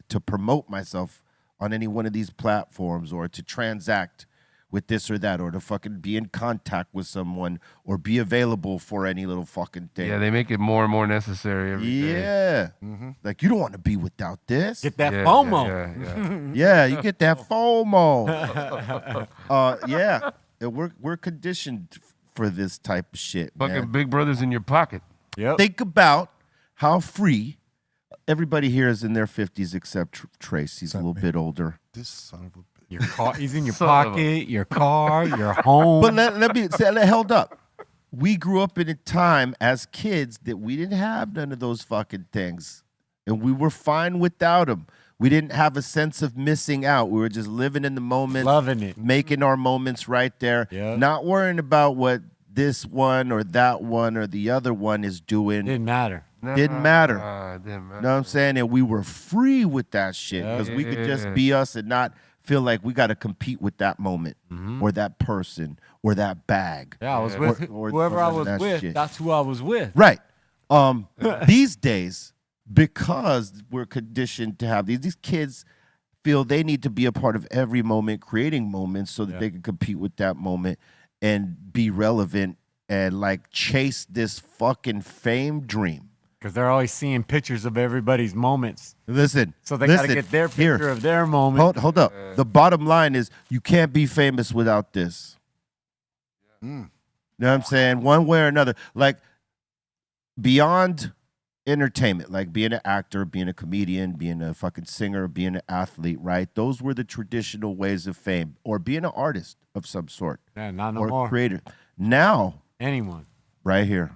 to promote myself on any one of these platforms or to transact with this or that, or to fucking be in contact with someone, or be available for any little fucking thing. Yeah, they make it more and more necessary every day. Yeah. Like, you don't want to be without this. Get that Yeah, FOMO. Yeah, you get that FOMO. Yeah. We're conditioned for this type of shit, Fucking man. Big Brother's in your pocket. Yep. Think about how free everybody here is in their 50s except Trace. He's a little bit older. This son of a bitch. Your car, he's in your Son of a- pocket, your car, your home. But let me say, held up. We grew up in a time as kids that we didn't have none of those fucking things. And we were fine without them. We didn't have a sense of missing out. We were just living in the moment. Loving it. Making our moments right there. Yep. Not worrying about what this one or that one or the other one is doing. Didn't matter. Didn't matter. Didn't matter. Know what I'm saying? And we were free with that shit because we could just be us and not feel like we got to compete with that moment or that person or that bag. Yeah, I was with whoever I was that with. shit. That's who I was with. Right. These days, because we're conditioned to have these kids feel they need to be a part of every moment, creating moments so that they can compete with that moment and be relevant and like chase this fucking fame dream. Because they're always seeing pictures of everybody's moments. Listen. So they got to get their picture of their moment. Hold up. The bottom line is you can't be famous without this. You know what I'm saying? One way or another. Like, beyond entertainment, like being an actor, being a comedian, being a fucking singer, being an athlete, right? Those were the traditional ways of fame. Or being an artist of some sort. Yeah, not no or more. creator. Now, Anyone. right here.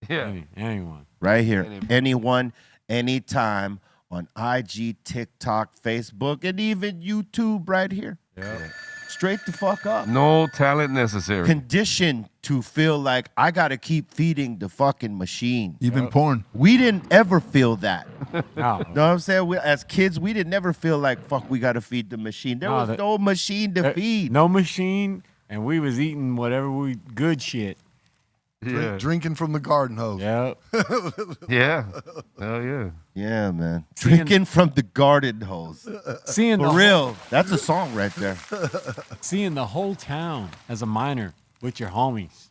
Yeah. Anyone. Right here. Anyone, anytime on IG, TikTok, Facebook, and even YouTube right here. Yeah. Straight the fuck up. No talent necessary. Conditioned to feel like I got to keep feeding the fucking machine. Even porn. We didn't ever feel that. No. Know what I'm saying? As kids, we didn't never feel like, fuck, we got to feed the machine. There was no machine to feed. No machine, and we was eating whatever good shit. Yeah. Drinking from the garden hose. Yep. Yeah. Hell yeah. Yeah, man. Drinking from the garden hose. Seeing For real. That's a song right there. Seeing the whole town as a minor with your homies.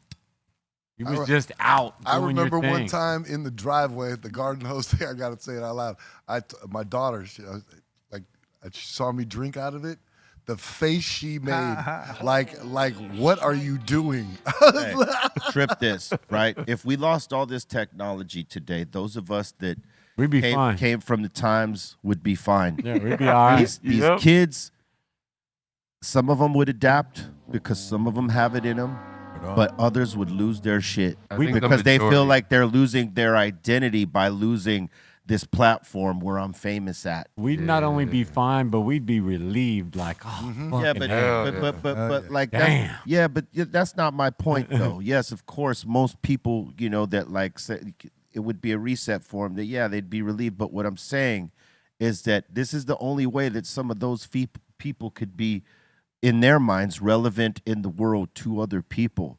You was just out I doing remember your thing. one time in the driveway at the garden hose thing. I got to say it out loud. My daughter, she saw me drink out of it. The face she made, like, what are you doing? Hey, trip this, right? If we lost all this technology today, those of us that We'd be fine. came from the times would be fine. Yeah, we'd be all right. These kids, some of them would adapt because some of them have it in them, but others would lose their shit I think the because they feel majority- like they're losing their identity by losing this platform where I'm famous at. We'd not only be fine, but we'd be relieved. Like, oh, Yeah, fucking but hell. but like Damn. that's not my point though. Yes, of course, most people, that like say it would be a reset for them. That they'd be relieved. But what I'm saying is that this is the only way that some of those people could be, in their minds, relevant in the world to other people.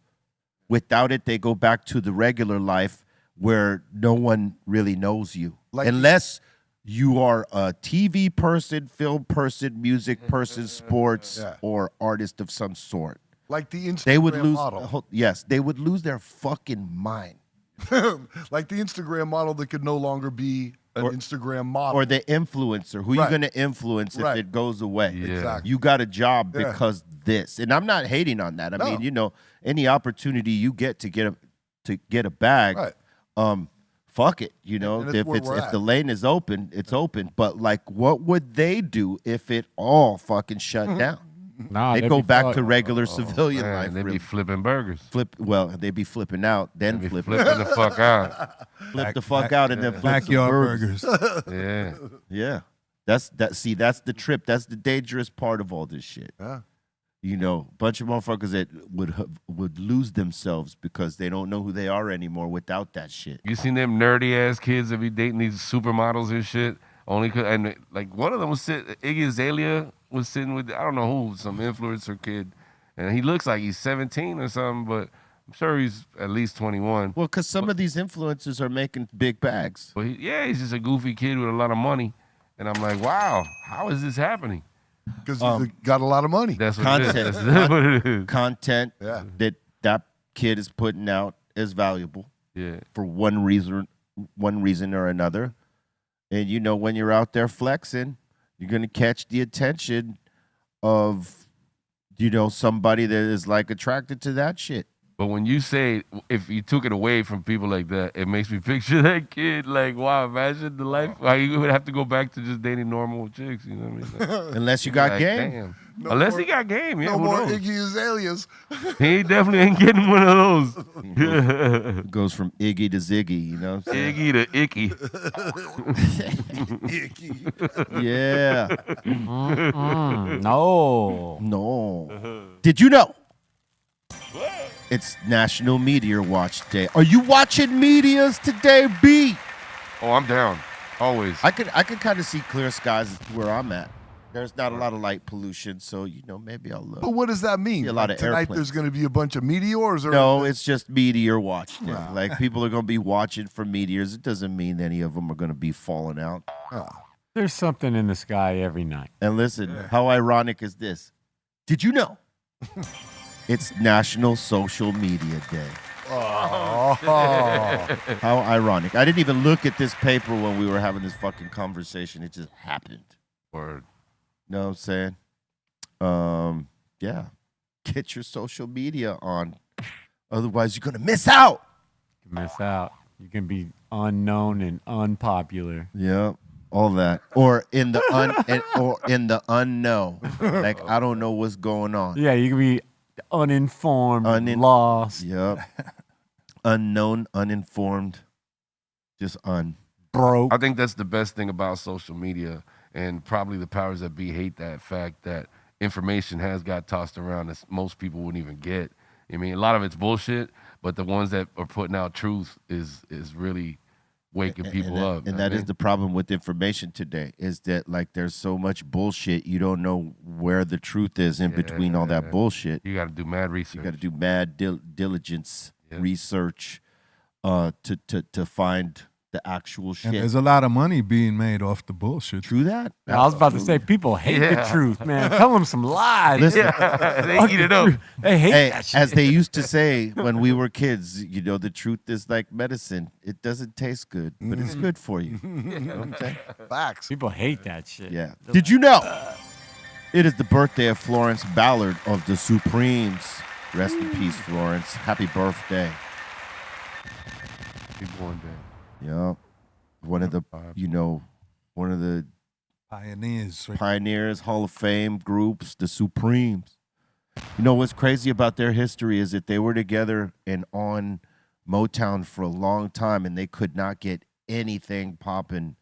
Without it, they go back to the regular life where no one really knows you. Unless you are a TV person, film person, music person, sports, or artist of some sort. Like the Instagram They would lose. model. Yes, they would lose their fucking mind. Like the Instagram model that could no longer be an Instagram model. Or the influencer. Who you Right. going to influence if Right. it goes away? Yeah. Exactly. You got a job Yeah. because this. And I'm not hating on that. I No. mean, any opportunity you get to get a bag, Right. fuck it. And it's where we're If at. the lane is open, it's open. But like, what would they do if it all fucking shut down? Nah, They they'd go be back fucked. to regular civilian Man, life. they Really. be flipping burgers. Well, they'd be flipping out, then They be flipping. flipping the fuck out. Flip the fuck out and then flip some Backyard burgers. burgers. Yeah. Yeah. That's the trip. That's the dangerous part of all this shit. Yeah. Bunch of motherfuckers that would lose themselves because they don't know who they are anymore without that shit. You seen them nerdy ass kids that be dating these supermodels and shit? And like one of them was Iggy Azalea was sitting with, I don't know who, some influencer kid. And he looks like he's 17 or something, but I'm sure he's at least 21. Well, because some of these influencers are making big bags. But he's just a goofy kid with a lot of money. And I'm like, wow, how is this happening? Because you got a lot of money. That's what Content. it is. That's what it is. Content Yeah. that kid is putting out is valuable Yeah. for one reason or another. And you know, when you're out there flexing, you're gonna catch the attention of, you know, somebody that is like attracted to that shit. But when you say if you took it away from people like that, it makes me picture that kid. Like, wow, imagine the life. Like, you would have to go back to just dating normal chicks. You know what I mean? Like, Unless you got like, game. damn. No Unless more- he got game. Yeah, No who more knows? Iggy Azaleas. He definitely ain't getting one of those. It goes from Iggy to Ziggy, you know what I'm saying? Iggy to icky. Iggy. Yeah. No. No. Did you know? It's National Meteor Watch Day. Are you watching meteors today, B? Oh, I'm down. Always. I could kind of see clear skies where I'm at. There's not a lot of light pollution, so you know maybe I'll look. But what does that mean? See a lot Like, of tonight airplanes. there's going to be a bunch of meteors? Or No, it's just Meteor Watch Day. Wow. Like people are gonna be watching for meteors. It doesn't mean any of them are gonna be falling out. There's something in the sky every night. And listen, how ironic is this? Did you know? It's National Social Media Day. Oh. How ironic. I didn't even look at this paper when we were having this fucking conversation. It just happened. Word. Know what I'm saying? Yeah. Get your social media on. Otherwise, you're going to miss out. You miss out. You can be unknown and unpopular. Yeah. All that. Or in the unknown. Like, I don't know what's going on. Yeah, you can be uninformed, lost, Yep. Unknown, uninformed, just broke. I think that's the best thing about social media, and probably the powers that be hate that fact that information has got tossed around that most people wouldn't even get. I mean, a lot of it's bullshit, but the ones that are putting out truth is really waking people up. And that is the problem with information today, is that like there's so much bullshit, you don't know where the truth is in between all that bullshit. You got to do mad research. You got to do mad diligence, research, to find the actual shit. And there's a lot of money being made off the bullshit. True that. I was about to say, people hate the truth, man. Tell them some lies. Listen, they eat it up. They hate Hey, that shit. as they used to say when we were kids, you know, the truth is like medicine. It doesn't taste good, but it's good for you. You know what I'm saying? Facts. People hate that shit. Yeah. Did you know? It is the birthday of Florence Ballard of the Supremes. Rest in peace, Florence. Happy birthday. Keep going there. Yeah. One of the, one of the Pioneers. Right? pioneers, Hall of Fame groups, the Supremes. You know what's crazy about their history is that they were together and on Motown for a long time, and they could not get anything popping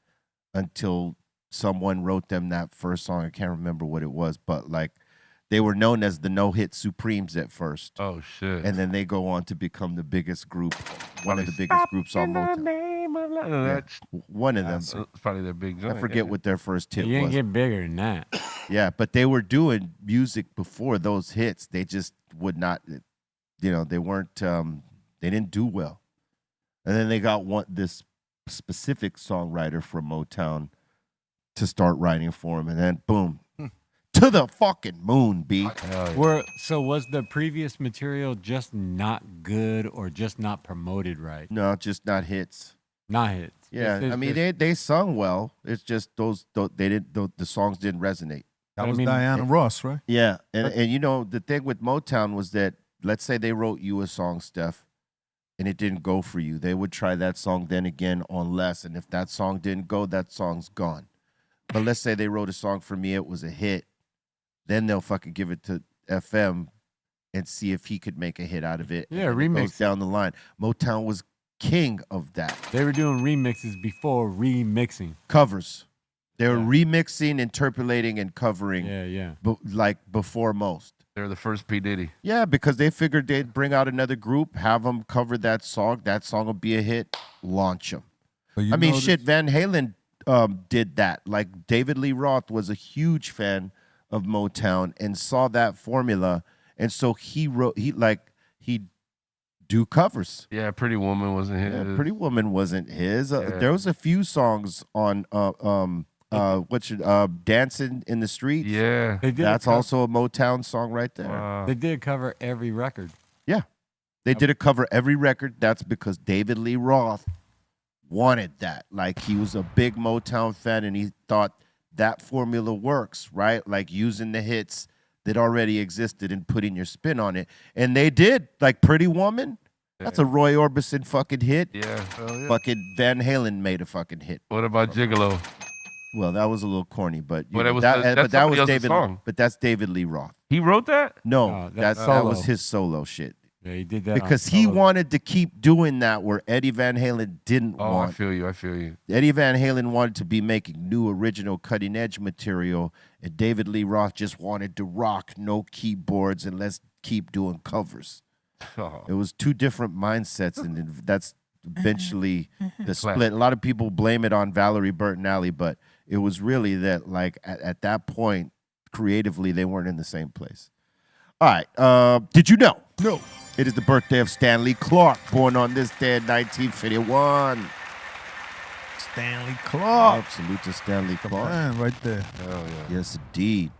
until someone wrote them that first song. I can't remember what it was, but like they were known as the No-Hit Supremes at first. Oh, shit. And then they go on to become the biggest group, one of the biggest groups on Motown. Yeah, one of them. It's probably their big joint. I forget what their first hit You ain't was. get bigger than that. Yeah, but they were doing music before those hits. They just would not, they weren't, they didn't do well. And then they got this specific songwriter from Motown to start writing for them. And then boom, to the fucking moon, B. So was the previous material just not good or just not promoted right? No, just not hits. Not hits. Yeah, I mean, they sung well. It's just the songs didn't resonate. That was Diana Ross, right? Yeah, and the thing with Motown was that, let's say they wrote you a song, Steph, and it didn't go for you. They would try that song then again on less, and if that song didn't go, that song's gone. But let's say they wrote a song for me, it was a hit, then they'll fucking give it to FM and see if he could make a hit out of it. Yeah, and it remix goes down the line. Motown was king of that. They were doing remixes before remixing. Covers. They were remixing, interpolating, and covering. Yeah. Like before most. They're the first P. Diddy. Yeah, because they figured they'd bring out another group, have them cover that song. That song will be a hit. Launch them. I mean, shit, Van Halen did that. Like David Lee Roth was a huge fan of Motown and saw that formula, and so he'd do covers. Yeah, Pretty Woman wasn't his. Yeah, Pretty Woman wasn't his. There was a few songs on Dancing in the Streets? Yeah. They did That's a co- also a Motown song right there. Wow. They did cover every record. Yeah. They did a cover every record. That's because David Lee Roth wanted that. Like, he was a big Motown fan, and he thought that formula works, right? Like, using the hits that already existed and putting your spin on it. And they did. Like, Pretty Woman, that's a Roy Orbison fucking hit. Yeah. Fucking Van Halen made a fucking hit. What about Gigolo? Well, that was a little corny, but But know, it was that, that's but that was somebody else's David. song. But that's David Lee Roth. He wrote that? No, No, that that's was solo. his solo shit. Yeah, he did that Because on he solo. wanted to keep doing that where Eddie Van Halen didn't Oh, I want. feel you. I feel you. Eddie Van Halen wanted to be making new, original, cutting-edge material, and David Lee Roth just wanted to rock, no keyboards, and let's keep doing covers. Oh. It was two different mindsets, and that's eventually the Clap. split. A lot of people blame it on Valerie Bertinelli, but it was really that, like, at that point, creatively, they weren't in the same place. All right. Did you know? No. It is the birthday of Stanley Clark, born on this day in 1951. Stanley Clark. Salute to Stanley Clark. Man, right there. Hell yeah. Yes, indeed.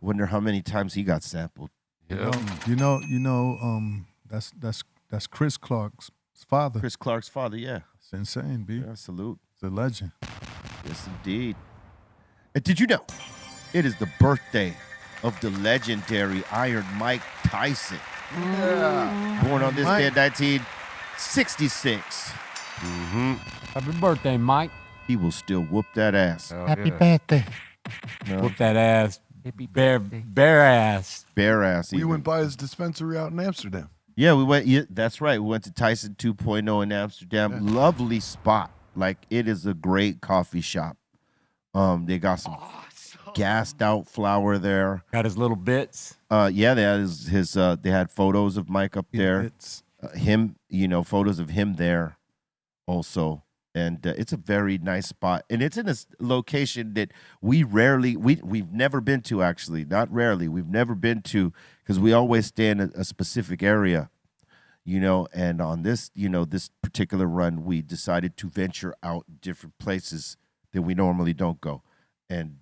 Wonder how many times he got sampled. Yeah. You know, that's Chris Clark's father. Chris Clark's father, yeah. It's insane, B. Yeah, salute. It's a legend. Yes, indeed. And did you know it is the birthday of the legendary Iron Mike Tyson? Born on this day in 1966. Happy birthday, Mike. He will still whoop that ass. Hell Happy yeah. birthday. Whoop that ass. Bare ass. Bare ass. We even. went by his dispensary out in Amsterdam. Yeah, we went. Yeah, that's right. We went to Tyson 2.0 in Amsterdam. Lovely spot. Like, it is a great coffee shop. They got some gassed out flour there. Got his little bits. Yeah, they had his they had photos of Mike up there. It's Him, photos of him there also. And it's a very nice spot. And it's in a location that we've never been to, actually. Not rarely. We've never been to, because we always stay in a specific area, and on this, this particular run, we decided to venture out different places that we normally don't go. And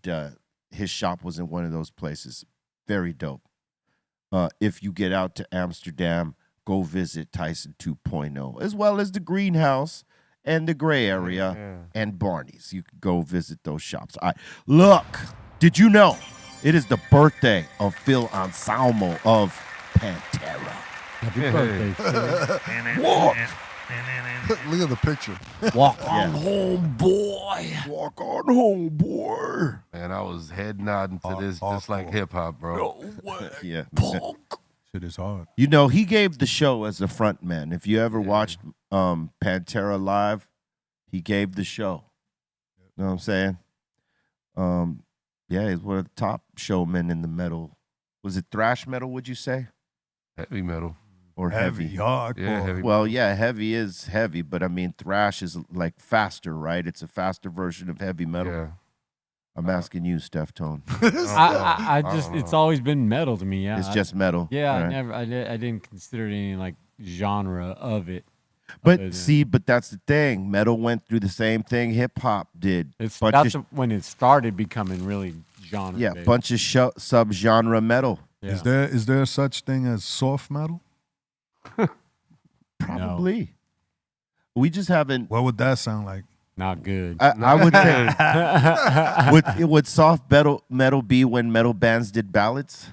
his shop was in one of those places. Very dope. If you get out to Amsterdam, go visit Tyson 2.0, as well as the Greenhouse and the Gray Area and Barney's. You can go visit those shops. All right. Look, did you know it is the birthday of Phil Anselmo of Pantera? Happy birthday, Phil. Look at the picture. Walk on home, boy. Walk on home, boy. Man, I was head nodding to this just like hip hop, bro. Yeah. shit is hard. He gave the show as a front man. If you ever watched Pantera live, he gave the show. You know what I'm saying? Yeah, he's one of the top showmen in the metal. Was it thrash metal, would you say? Heavy metal. Or heavy? hardcore. Yeah, heavy. Well, yeah, heavy is heavy, but I mean, thrash is like faster, right? It's a faster version of heavy metal. Yeah. I'm asking you, Steph Tone. I just, it's always been metal to me. Yeah, It's just metal. Yeah, right? I didn't consider it any like genre of it. But see, but that's the thing. Metal went through the same thing hip hop did. That's when it started becoming really genre. Yeah, based. bunch of sub-genre metal. Yeah. Is there such thing as soft metal? Probably. We just haven't. What would that sound like? Not good. I would think. Would soft metal be when metal bands did ballads?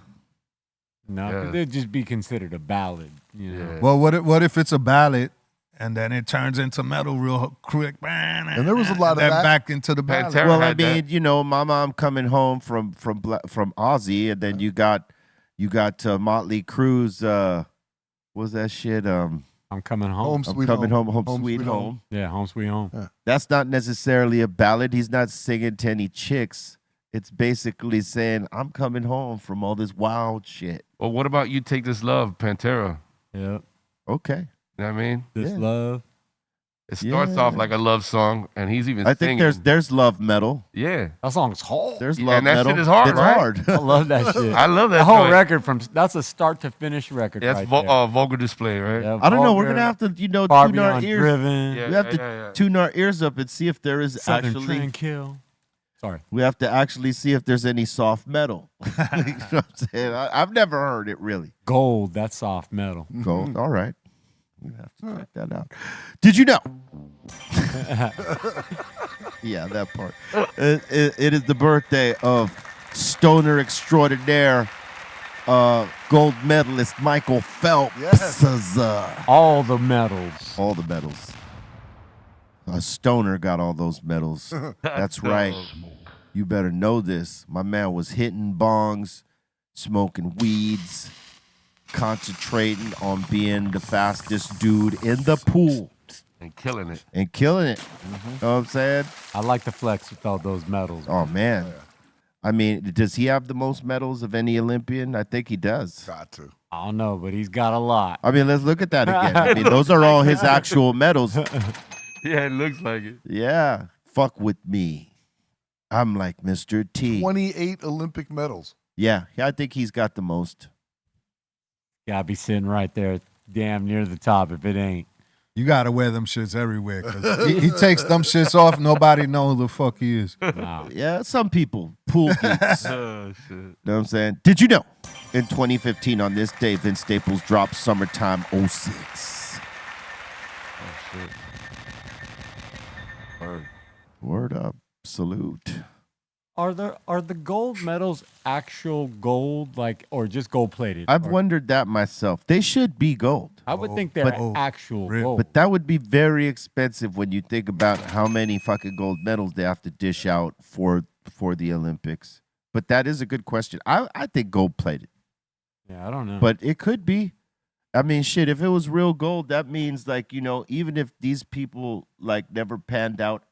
No, Yeah. it'd just be considered a ballad. You know? Yeah. Well, what if it's a ballad and then it turns into metal real quick? And there was a lot of then that. back into the ballad. Pantera Well, I had that. mean, Mama, I'm coming home from Aussie, and then you got Motley Crue's. What was that shit? I'm coming home. I'm coming home, sweet home. Yeah, home sweet home. Yeah. That's not necessarily a ballad. He's not singing to any chicks. It's basically saying, I'm coming home from all this wild shit. Well, what about You Take This Love, Pantera? Yep. Okay. You know what I mean? This Yeah. love. It starts Yeah. off like a love song, and he's even I think singing. there's love metal. Yeah. That song's hard. There's Yeah, love and that metal. shit is hard, It's right? hard. I love that shit. I love that The whole joint. record that's a start to finish record. That's right there. Vulgar Display, right? Yeah, I don't know. We're Vulgar, gonna have to, tune Barbie our on ears. Driven, Yeah. We have to tune our ears up and see if there is Southern actually Train Kill. Sorry. We have to actually see if there's any soft metal. You know what I'm saying? I've never heard it really. Gold, that's soft metal. Gold. All right. We have to check that out. Did you know? Yeah, that part. It is the birthday of stoner extraordinaire, gold medalist Michael Phelps. Yes. All the medals. All the medals. A stoner got all those medals. That's right. You better know this. My man was hitting bongs, smoking weeds, concentrating on being the fastest dude in the pool. And killing it. And killing it. Know what I'm saying? I like to flex with all those medals. Oh, man. I mean, does he have the most medals of any Olympian? I think he does. Got to. I don't know, but he's got a lot. I mean, let's look at that again. I mean, those are all his actual medals. Yeah, it looks like it. Yeah. Fuck with me. I'm like Mr. T. 28 Olympic medals. Yeah, I think he's got the most. Gotta be sitting right there, damn near the top if it ain't. You gotta wear them shits everywhere because he takes them shits off. Nobody know who the fuck he is. Wow. Yeah, some people. Pool geeks. Oh, shit. Know what I'm saying? Did you know? In 2015, on this day, Vince Staples dropped Summertime '06. Oh, shit. Word. Word up. Salute. Are the gold medals actual gold, like, or just gold plated? I've wondered that myself. They should be gold. I would think they're but- actual Real. gold. But that would be very expensive when you think about how many fucking gold medals they have to dish out for the Olympics. But that is a good question. I think gold plated. Yeah, I don't know. But it could be. I mean, shit, if it was real gold, that means, like, you know, even if these people, like, never panned out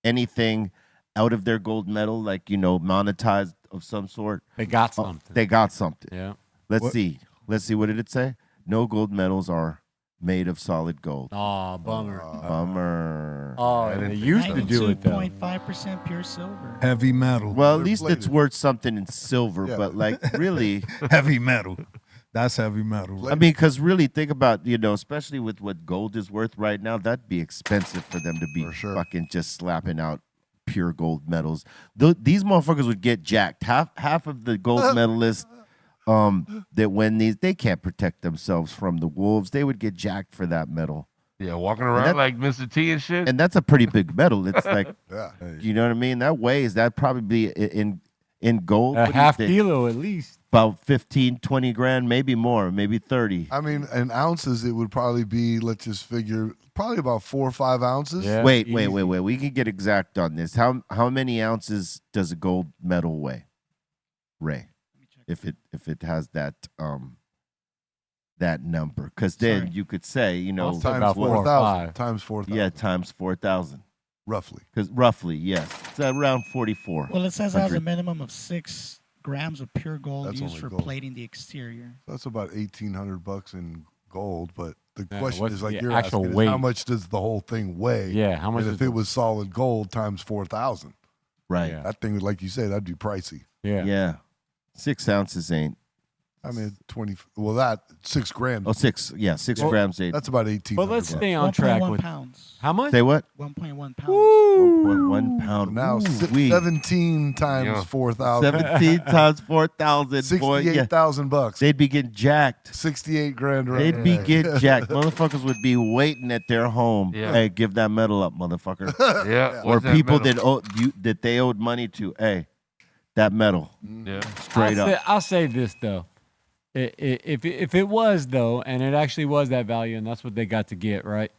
anything out of their gold medal, like, you know, monetized of some sort, they got something. they got something. Yeah. Let's see. Let's see. What did it say? No gold medals are made of solid gold. Oh, bummer. Bummer. Oh, didn't they think used to do it though. 92.5% pure silver. Heavy metal. Well, at They're least it's plated. worth something in silver, Yeah. but, like, really, Heavy metal. That's heavy metal. I mean, because really think about, you know, especially with what gold is worth right now, that'd be expensive for them to be For sure. fucking just slapping out pure gold medals. These motherfuckers would get jacked. Half of the gold medalists that win these, they can't protect themselves from the wolves. They would get jacked for that medal. Yeah, walking around like Mr. T and shit. And that's a pretty big medal. It's like, Yeah. you know what I mean? That weighs, that'd probably be in gold. A what do you half think? kilo at least. About 15, 20 grand, maybe more, maybe 30. I mean, in ounces, it would probably be, let's just figure, probably about 4 or 5 ounces. Yeah. Wait. easy. We can get exact on this. How many ounces does a gold medal weigh, Ray? If it has that that number, because then Sorry. you could say, you know, I'll say Times about 4 or 4,000. 5. Times 4,000. yeah, times 4,000. Roughly. Because roughly, yes, it's around 44. Well, it says it has a 100. minimum of 6 grams of pure gold That's used only for gold. plating the exterior. That's about $1,800 in gold. But the Yeah, question what's is, like the you're actual asking, is weight? how much does the whole thing weigh? Yeah, how much And is if it the- was solid gold times 4,000, Right? Yeah. that thing, like you say, that'd be pricey. Yeah. Yeah. 6 ounces ain't. I mean, 20. Well, that 6 grams. Oh, 6. Yeah, 6 Well, grams ain't. That's about 18. But let's stay on track 1.1 with pounds. how much? Say what? 1.1 pounds. 1.1 pound. Now, Ooh, wee. 17 times Yeah. 4,000. 17 times 4,000. Boy, yeah. $68,000. They'd be getting jacked. 68 grand right They'd be there. getting jacked. Motherfuckers would be waiting at their home. Yeah. Hey, give that medal up, motherfucker. Yeah. Or what's that people medal? that they owed money to. Hey, that medal. Yeah. Straight up. I'll say this though. If it was though, and it actually was that value, and that's what they got to get, right?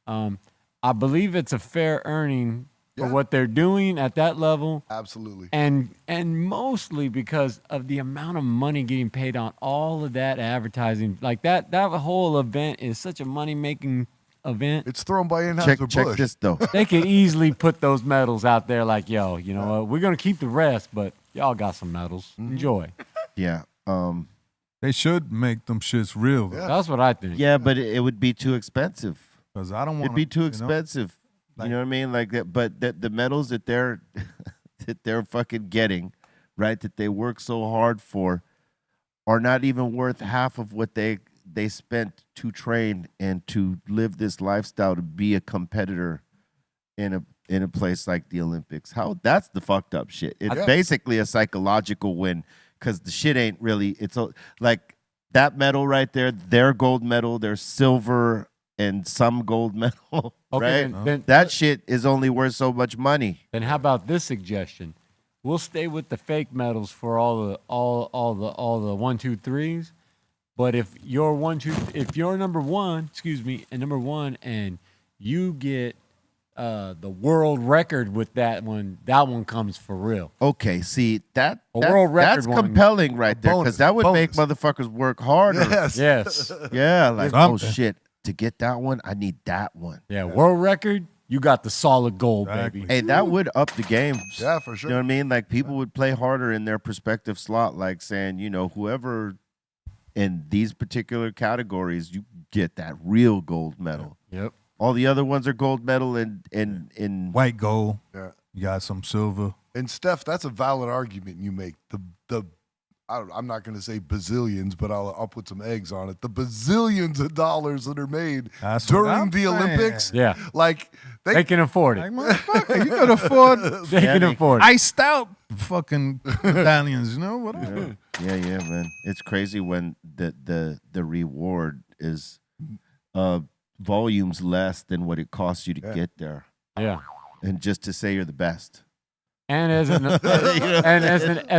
I believe it's a fair earning for Yeah. what they're doing at that level, Absolutely. and mostly because of the amount of money getting paid on all of that advertising. Like that whole event is such a money making event. It's thrown by Check Anheuser-Busch. this, though. They could easily put those medals out there, like, yo, you know what? We're gonna keep the rest, but y'all got some medals. Enjoy. Yeah. They should make them shits real. Yeah. That's what I think. Yeah, but it would be too expensive. Because I don't want It'd be too expensive. like- you know what I mean? Like that, but the medals that they're that they're fucking getting, right? That they work so hard for, are not even worth half of what they spent to train and to live this lifestyle to be a competitor in in a place like the Olympics. How that's the fucked up shit. It's basically a psychological win because the shit ain't really. It's like that medal right there. Their gold medal, their silver, and some gold medal. Okay, right? then That shit is only worth so much money. Then how about this suggestion? We'll stay with the fake medals for all the 1, 2, 3s. But if you're number one, and you get the world record with that one comes for real. Okay, see that's record one. compelling right there because that would make motherfuckers work harder. Yes. Yeah, like oh shit, to get that one, I need that one. Yeah, world record, you got the solid gold, baby. Hey, that would up the game. Yeah, for sure. You know what I mean? Like people would play harder in their prospective slot, like saying, whoever in these particular categories, you get that real gold medal. Yep. All the other ones are gold medal and White gold. Yeah. You got some silver. And Steph, that's a valid argument you make. I'm not going to say bazillions, but I'll put some eggs on it. The bazillions of dollars that are made That's what during I'm the saying. Olympics, Yeah. like They can afford Like, it. motherfucker, you could afford They can afford it. iced out fucking medallions, whatever. yeah, man. It's crazy when the reward is volumes less than what it costs you to get there, Yeah. and just to say you're the best. And as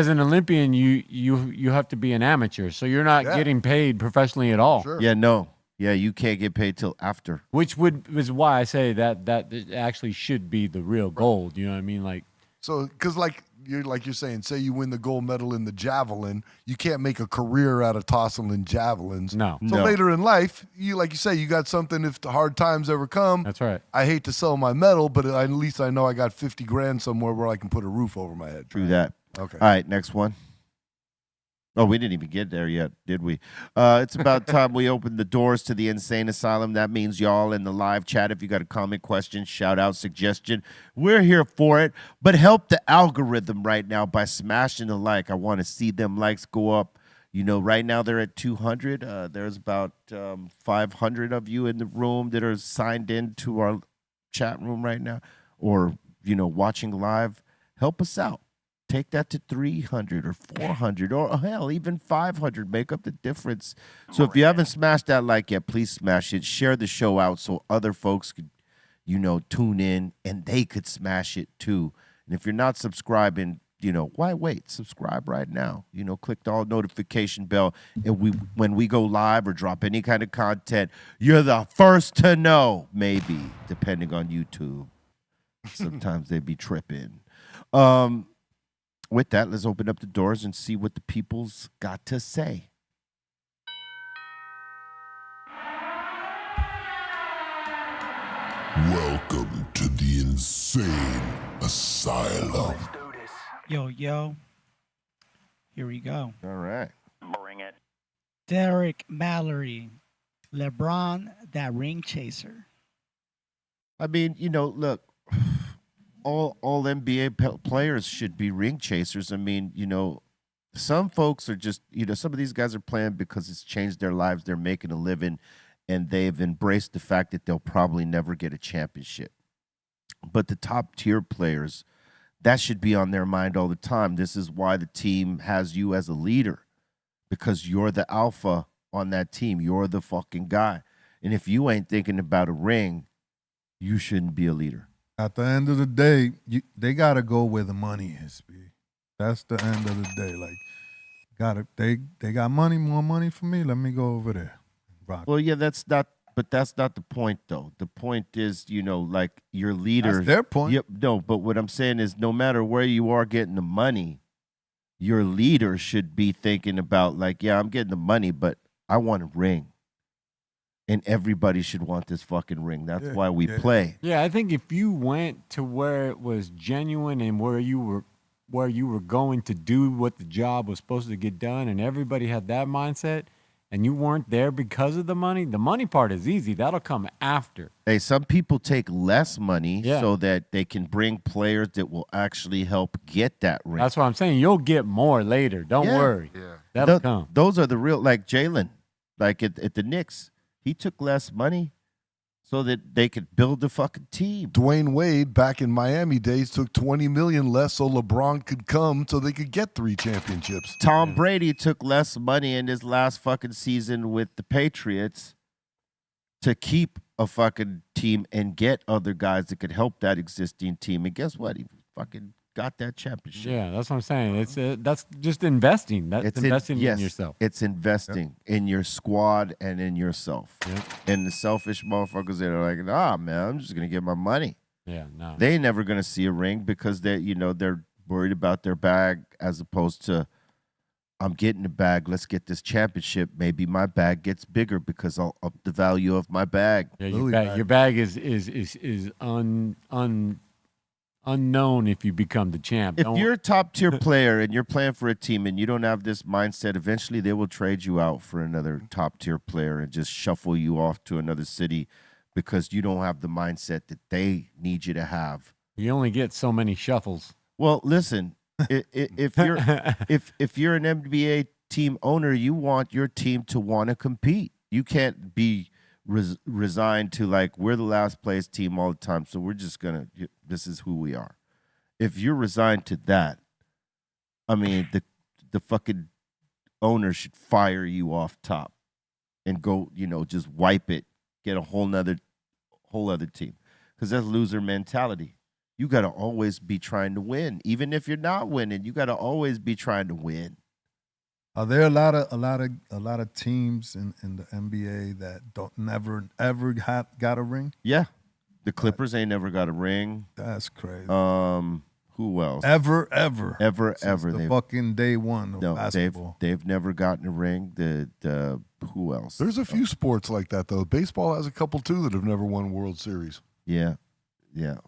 an Olympian, you have to be an amateur, so you're not getting paid professionally at all. Sure. Yeah, no. Yeah, you can't get paid till after. Which is why I say that it actually should be the real gold. You know what I mean? Like, So, because like you're saying, say you win the gold medal in the javelin, you can't make a career out of tossing in javelins. No. So later in life, you say you got something. If the hard times ever come, that's right. I hate to sell my medal, but at least I know I got 50 grand somewhere where I can put a roof over my head. True that. Okay. All right, next one. Oh, we didn't even get there yet, did we? It's about time we open the doors to the Insane Asylum. That means y'all in the live chat, if you got a comment, question, shout out, suggestion, we're here for it. But help the algorithm right now by smashing the like. I want to see them likes go up. Right now they're at 200. There's about 500 of you in the room that are signed in to our chat room right now or, watching live. Help us out. Take that to 300 or 400 or hell, even 500. Make up the difference. So if you haven't smashed that like yet, please smash it. Share the show out so other folks could, tune in and they could smash it too. And if you're not subscribing, why wait? Subscribe right now. Click the all notification bell. And when we go live or drop any kind of content, you're the first to know, maybe, depending on YouTube. Sometimes they be tripping. With that, let's open up the doors and see what the people's got to say. Welcome to the Insane Asylum. Yo. Here we go. All right. Bring it. Derek Mallory. LeBron, that ring chaser. I mean, look, all NBA players should be ring chasers. I mean, some folks are just, some of these guys are playing because it's changed their lives. They're making a living, and they've embraced the fact that they'll probably never get a championship. But the top tier players, that should be on their mind all the time. This is why the team has you as a leader, because you're the alpha on that team. You're the fucking guy. And if you ain't thinking about a ring, you shouldn't be a leader. At the end of the day, they got to go where the money is, B. That's the end of the day. They got money, more money for me. Let me go over there. Rock. Well, yeah, that's not the point, though. The point is, like your leader. That's their point. Yep, no, but what I'm saying is no matter where you are getting the money, your leader should be thinking about, like, yeah, I'm getting the money, but I want a ring. And everybody should want this fucking ring. That's why we play. Yeah, I think if you went to where it was genuine and where you were going to do what the job was supposed to get done, and everybody had that mindset, and you weren't there because of the money part is easy. That'll come after. Hey, some people take less money so that they can bring players that will actually help get that ring. That's what I'm saying. You'll get more later. Don't worry. Yeah. That'll come. Those are the real, like Jalen, like at the Knicks. He took less money so that they could build a fucking team. Dwayne Wade back in Miami days took $20 million less so LeBron could come so they could get 3 championships. Tom Brady took less money in his last fucking season with the Patriots to keep a fucking team and get other guys that could help that existing team. And guess what? He fucking got that championship. Yeah, that's what I'm saying. It's that's just investing. That's investing in yourself. It's investing in your squad and in yourself. Yep. And the selfish motherfuckers that are like, nah, man, I'm just gonna get my money. Yeah, no. They ain't never gonna see a ring because they're worried about their bag as opposed to I'm getting the bag. Let's get this championship. Maybe my bag gets bigger because I'll up the value of my bag. Yeah, your bag is unknown if you become the champ. If you're a top tier player and you're playing for a team and you don't have this mindset, eventually they will trade you out for another top tier player and just shuffle you off to another city because you don't have the mindset that they need you to have. You only get so many shuffles. Well, listen, if you're an NBA team owner, you want your team to want to compete. You can't be resigned to like we're the last place team all the time, so we're just gonna. This is who we are. If you're resigned to that, I mean the fucking owner should fire you off top and go, just wipe it, get a whole other team, because that's loser mentality. You got to always be trying to win, even if you're not winning. You got to always be trying to win. Are there a lot of teams in the NBA that don't never ever got a ring? Yeah, the Clippers ain't never got a ring. That's crazy. Who else? Ever. Since the fucking day one of basketball. They've never gotten a ring. The who else? There's a few sports like that though. Baseball has a couple too that have never won World Series. Yeah.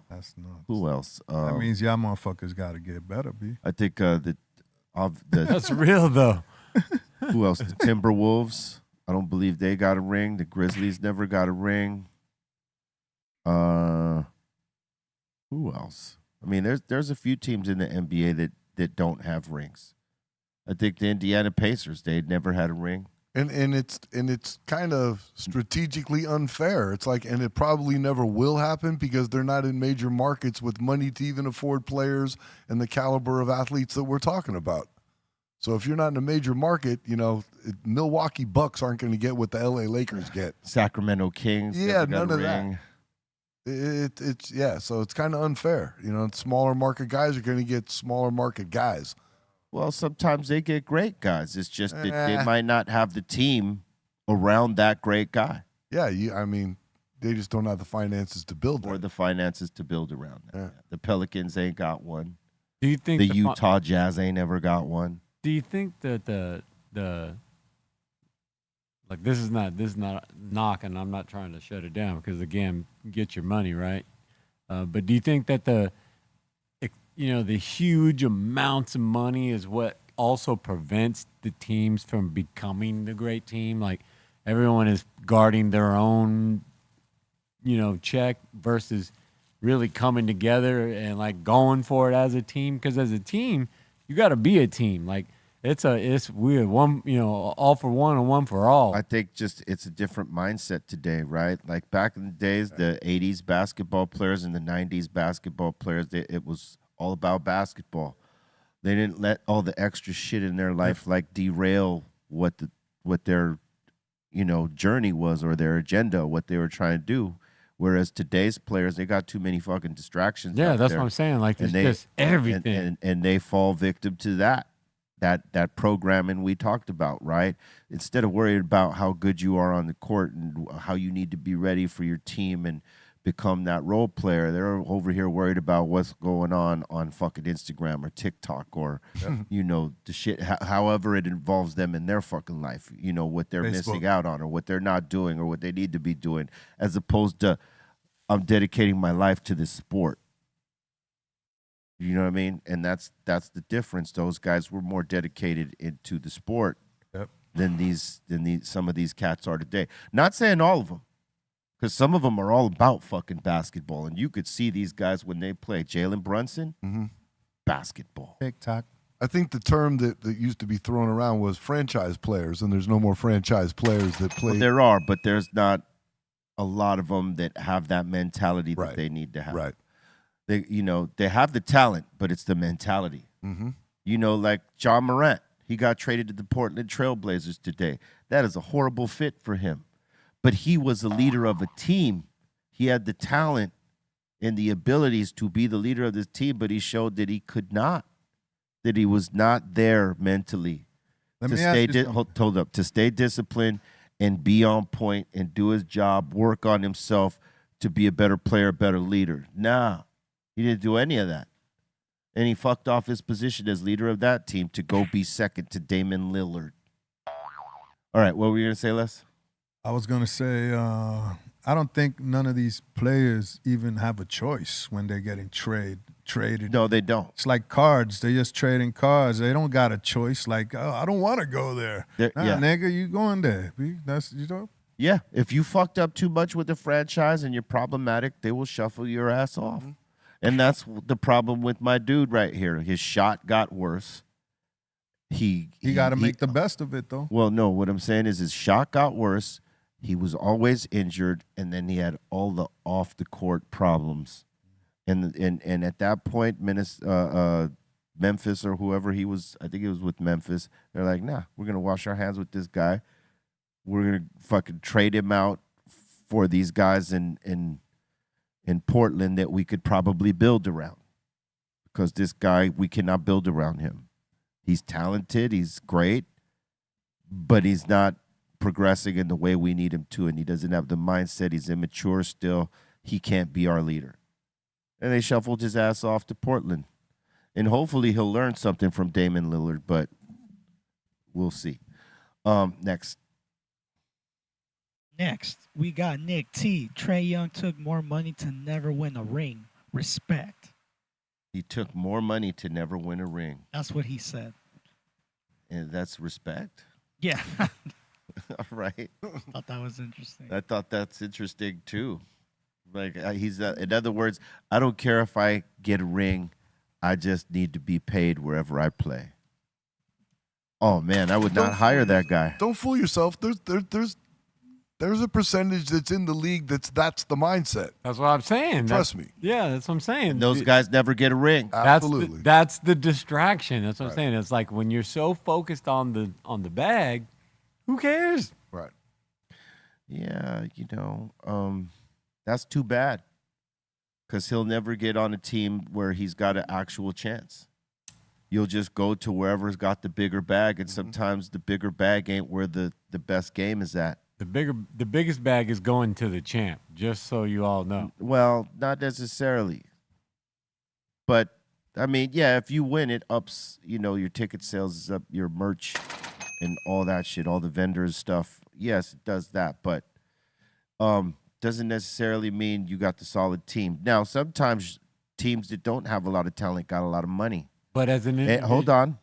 That's nuts. Who else? That means y'all motherfuckers got to get better, B. I think the That's real though. Who else? The Timberwolves. I don't believe they got a ring. The Grizzlies never got a ring. Who else? I mean, there's a few teams in the NBA that don't have rings. I think the Indiana Pacers, they never had a ring. And it's kind of strategically unfair. It's like, and it probably never will happen because they're not in major markets with money to even afford players and the caliber of athletes that we're talking about. So if you're not in a major market, Milwaukee Bucks aren't going to get what the LA Lakers get. Sacramento Kings. Yeah, never got none a of ring. that. So it's kind of unfair. Smaller market guys are going to get smaller market guys. Well, sometimes they get great guys. It's just that they might not have the team around that great guy. Yeah, they just don't have the finances to build or that. the finances to build around that. Yeah. The Pelicans ain't got one. Do you think the Utah Jazz ain't never got one? Do you think that the like this is not knocking? I'm not trying to shut it down because again, get your money right. But do you think that the huge amounts of money is what also prevents the teams from becoming the great team? Like everyone is guarding their own, check versus really coming together and like going for it as a team. Because as a team, you got to be a team. Like it's weird. One, all for one and one for all. I think just it's a different mindset today, right? Like back in the days, the 80s basketball players and the 90s basketball players, it was all about basketball. They didn't let all the extra shit in their life like derail what their journey was or their agenda, what they were trying to do. Whereas today's players, they got too many fucking distractions. Yeah, out that's there. what I'm saying. Like it's just everything, and they fall victim to that programming we talked about, right? Instead of worrying about how good you are on the court and how you need to be ready for your team and become that role player, they're over here worried about what's going on fucking Instagram or TikTok or the shit, however it involves them in their fucking life, what they're missing out on or what they're not doing or what they need to be doing, as opposed to I'm dedicating my life to this sport. You know what I mean? And that's the difference. Those guys were more dedicated into the sport than some of these cats are today. Not saying all of them, because some of them are all about fucking basketball, and you could see these guys when they play. Jalen Brunson, basketball. TikTok. I think the term that used to be thrown around was franchise players, and there's no more franchise players that play. Well, there are, but there's not a lot of them that have that mentality that Right. they need to have. Right. They have the talent, but it's the mentality. Mm-hmm. Like John Morant, he got traded to the Portland Trailblazers today. That is a horrible fit for him. But he was a leader of a team. He had the talent and the abilities to be the leader of this team, but he showed that he could not, that he was not there mentally Let to me ask stay you something. hold up, to stay disciplined and be on point and do his job, work on himself to be a better player, better leader. Nah, he didn't do any of that. And he fucked off his position as leader of that team to go be second to Damian Lillard. All right, what were you going to say, Les? I was gonna say, I don't think none of these players even have a choice when they're getting traded. No, they don't. It's like cards. They're just trading cards. They don't got a choice. Like, oh, I don't want to go there. Nah, Yeah. nigga, you going there? B. That's Yeah, if you fucked up too much with the franchise and you're problematic, they will shuffle your ass off. And that's the problem with my dude right here. His shot got worse. He got to make the best of it though. Well, no, what I'm saying is his shot got worse. He was always injured, and then he had all the off the court problems. And at that point, Memphis or whoever he was, I think it was with Memphis. They're like, nah, we're gonna wash our hands with this guy. We're gonna fucking trade him out for these guys in Portland that we could probably build around. Because this guy, we cannot build around him. He's talented, he's great, but he's not progressing in the way we need him to, and he doesn't have the mindset. He's immature still. He can't be our leader. And they shuffled his ass off to Portland. And hopefully he'll learn something from Damian Lillard, but we'll see. Next. Next, we got Nick T. Trae Young took more money to never win a ring. Respect. He took more money to never win a ring. That's what he said. And that's respect. Yeah. All right. Thought that was interesting. I thought that's interesting too. Like he's in other words, I don't care if I get a ring. I just need to be paid wherever I play. Oh man, I would not hire that guy. Don't fool yourself. There's a percentage that's in the league that's the mindset. That's what I'm saying. Trust me. Yeah, that's what I'm saying. Those guys never get a ring. Absolutely. That's the distraction. That's what I'm saying. It's like when you're so focused on the bag, who cares? Right. Yeah, that's too bad. Because he'll never get on a team where he's got an actual chance. You'll just go to wherever's got the bigger bag, and sometimes the bigger bag ain't where the best game is at. The biggest bag is going to the champ, just so you all know. Well, not necessarily. But, I mean, yeah, if you win, it ups, your ticket sales is up, your merch and all that shit, all the vendors stuff. Yes, it does that, but doesn't necessarily mean you got the solid team. Now, sometimes teams that don't have a lot of talent got a lot of money. But as an Hold on.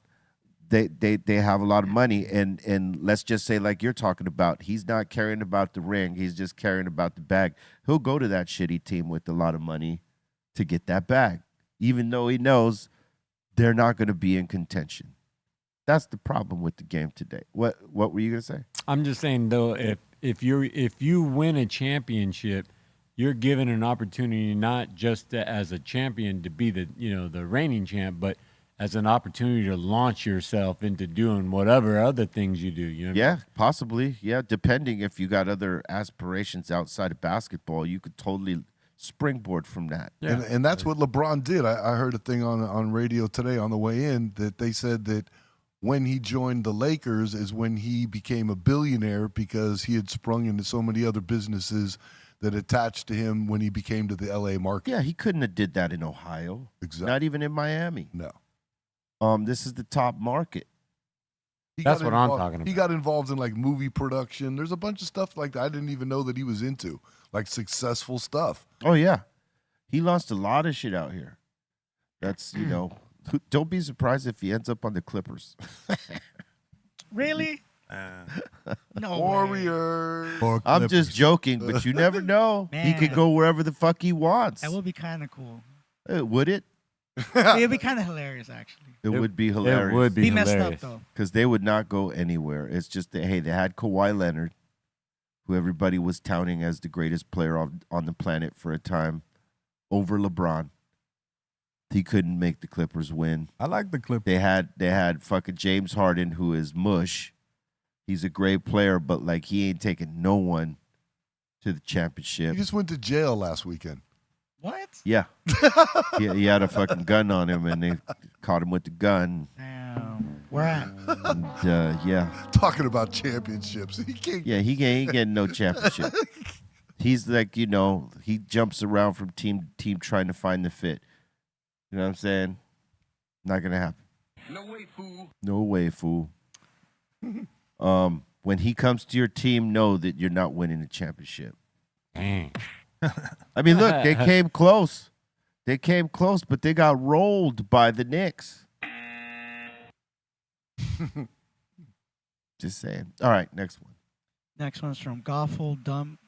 They have a lot of money, and let's just say, like you're talking about, he's not caring about the ring. He's just caring about the bag. He'll go to that shitty team with a lot of money to get that bag, even though he knows they're not going to be in contention. That's the problem with the game today. What were you going to say? I'm just saying though, if you win a championship, you're given an opportunity not just as a champion to be the reigning champ, but as an opportunity to launch yourself into doing whatever other things you do. You know what I mean? Possibly. Yeah, depending if you got other aspirations outside of basketball, you could totally springboard from that. Yeah. And that's what LeBron did. I heard a thing on radio today on the way in that they said that when he joined the Lakers is when he became a billionaire because he had sprung into so many other businesses that attached to him when he became to the LA market. Yeah, he couldn't have did that in Ohio. Exactly. Not even in Miami. No. This is the top market. That's what I'm talking He about. got involved in like movie production. There's a bunch of stuff like that I didn't even know that he was into, like successful stuff. Oh yeah, he lost a lot of shit out here. That's don't be surprised if he ends up on the Clippers. Really? No way. Warriors. Or I'm Clippers. just joking, but you never know. He could Man. go wherever the fuck he wants. That would be kind of cool. Would it? It'd be kind of hilarious, actually. It would be hilarious. It would be Be messed up hilarious. though. Because they would not go anywhere. It's just that, hey, they had Kawhi Leonard, who everybody was touting as the greatest player on the planet for a time, over LeBron. He couldn't make the Clippers win. I like the Clippers. They had fucking James Harden, who is mush. He's a great player, but like he ain't taking no one to the championship. He just went to jail last weekend. What? Yeah. He had a fucking gun on him, and they caught him with the gun. Damn. Where at? And, yeah. Talking about championships. He can't. Yeah, he ain't getting no championship. He's like, he jumps around from team to team trying to find the fit. You know what I'm saying? Not going to happen. No way, fool. No way, fool. When he comes to your team, know that you're not winning the championship. Dang. I mean, look, they came close. They came close, but they got rolled by the Knicks. Just saying. All right, next one. Next one's from Goffle Dump.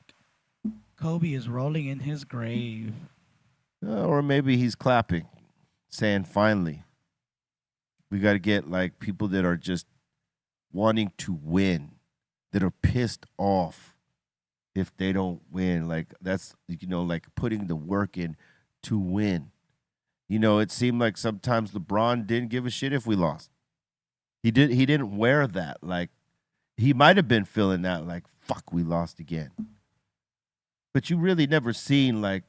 Kobe is rolling in his grave. Or maybe he's clapping, saying, finally. We got to get like people that are just wanting to win, that are pissed off if they don't win. Like that's, like putting the work in to win. It seemed like sometimes LeBron didn't give a shit if we lost. He didn't wear that. Like he might have been feeling that like, fuck, we lost again. But you really never seen like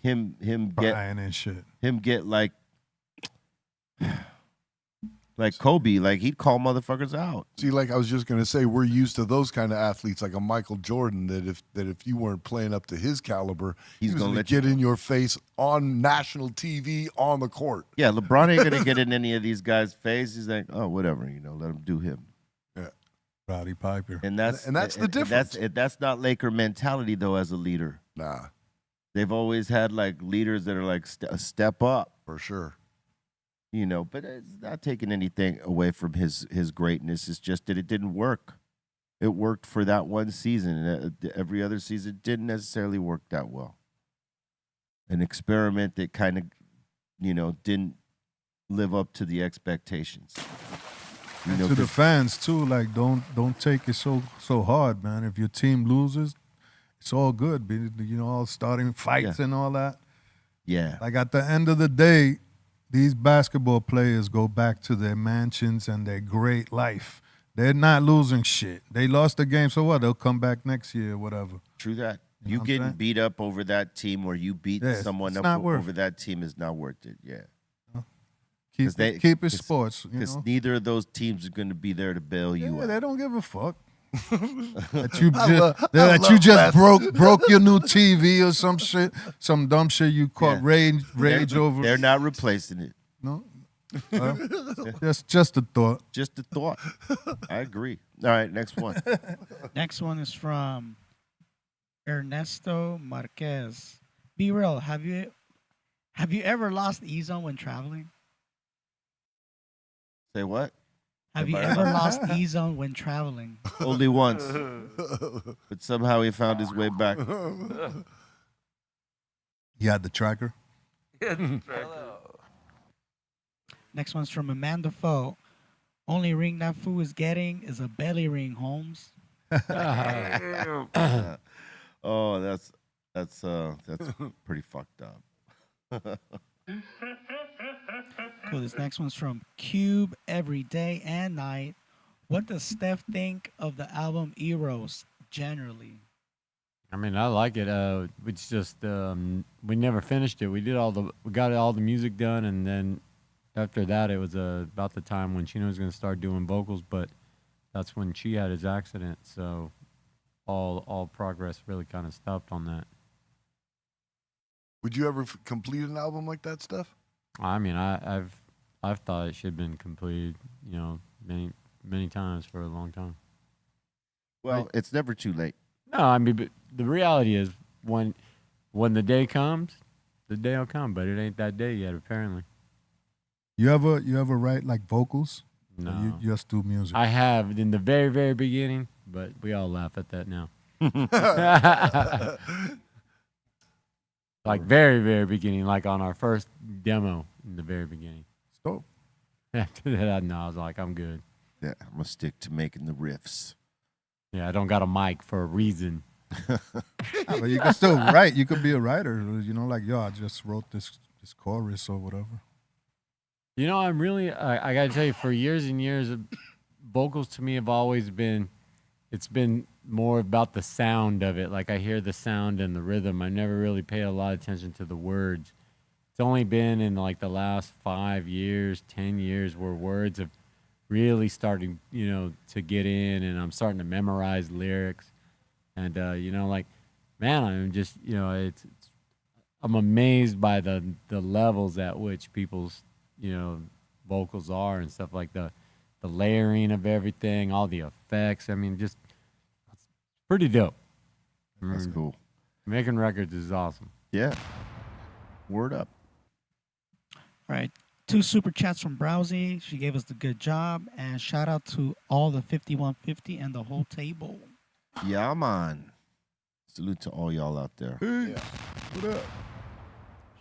him get Crying and shit. him get like Kobe, like he'd call motherfuckers out. See, like I was just gonna say, we're used to those kind of athletes, like a Michael Jordan, that if you weren't playing up to his caliber, He's he was gonna gonna let you get in your face on national TV on the court. Yeah, LeBron ain't gonna get in any of these guys' face. He's like, oh, whatever, let him do him. Roddy Piper. And that's the difference. That's not Laker mentality though. As a leader, Nah, they've always had like leaders that are like a step up. for sure. But it's not taking anything away from his greatness. It's just that it didn't work. It worked for that one season, and every other season didn't necessarily work that well. An experiment that kind of, didn't live up to the expectations. And to the fans too, like don't take it so hard, man. If your team loses, it's all good. All starting fights and all that. Yeah. Like at the end of the day, these basketball players go back to their mansions and their great life. They're not losing shit. They lost the game, so what? They'll come back next year or whatever. True that. You know You what I'm getting saying? beat up over that team or you beat someone it's up not worth over that team is not worth it. Yeah. Keep it sports. Because neither of those teams are going to be there to bail you out. They don't give a fuck. that love you just broke your new TV or some shit, some dumb shit you caught rage over. They're not replacing it. No, just a thought. Just a thought. I agree. All right, next one. Next one is from Ernesto Marquez. Be real. Have you ever lost E-Zone when traveling? Say what? Have you ever lost E-Zone when traveling? Only once. But somehow he found his way back. You had the tracker. Next one's from Amanda Foe. Only ring that fool is getting is a belly ring, Holmes. Oh, that's pretty fucked up. Cool. This next one's from Cube Every Day and Night. What does Steph think of the album Eros generally? I mean, I like it. It's just we never finished it. We got all the music done, and then after that, it was about the time when Chino was going to start doing vocals. But that's when Chi had his accident, so all progress really kind of stopped on that. Would you ever complete an album like that, Steph? I mean, I've thought it should have been completed, many times for a long time. Well, it's never too late. No, I mean, but the reality is when the day comes, the day will come, but it ain't that day yet, apparently. You ever write like vocals? No. Or you just do music? I have in the very, very beginning, but we all laugh at that now. Like very, very beginning, like on our first demo in the very beginning. Stop. After that, no, I was like, I'm good. Yeah, I'm gonna stick to making the riffs. Yeah, I don't got a mic for a reason. But you can still write. You could be a writer. Like, yo, I just wrote this chorus or whatever. I'm really, I got to tell you, for years and years, vocals to me have always been, it's been more about the sound of it. Like I hear the sound and the rhythm. I never really paid a lot of attention to the words. It's only been in like the last 5 years, 10 years where words have really starting, to get in, and I'm starting to memorize lyrics. And, like, man, I'm just, I'm amazed by the levels at which people's, vocals are and stuff, like the layering of everything, all the effects. I mean, just it's pretty dope. That's cool. Making records is awesome. Yeah. Word up. All right. 2 super chats from Browsy. She gave us the good job. And shout out to all the 5150 and the whole table. Yeah, man. Salute to all y'all out there. Yeah. What up?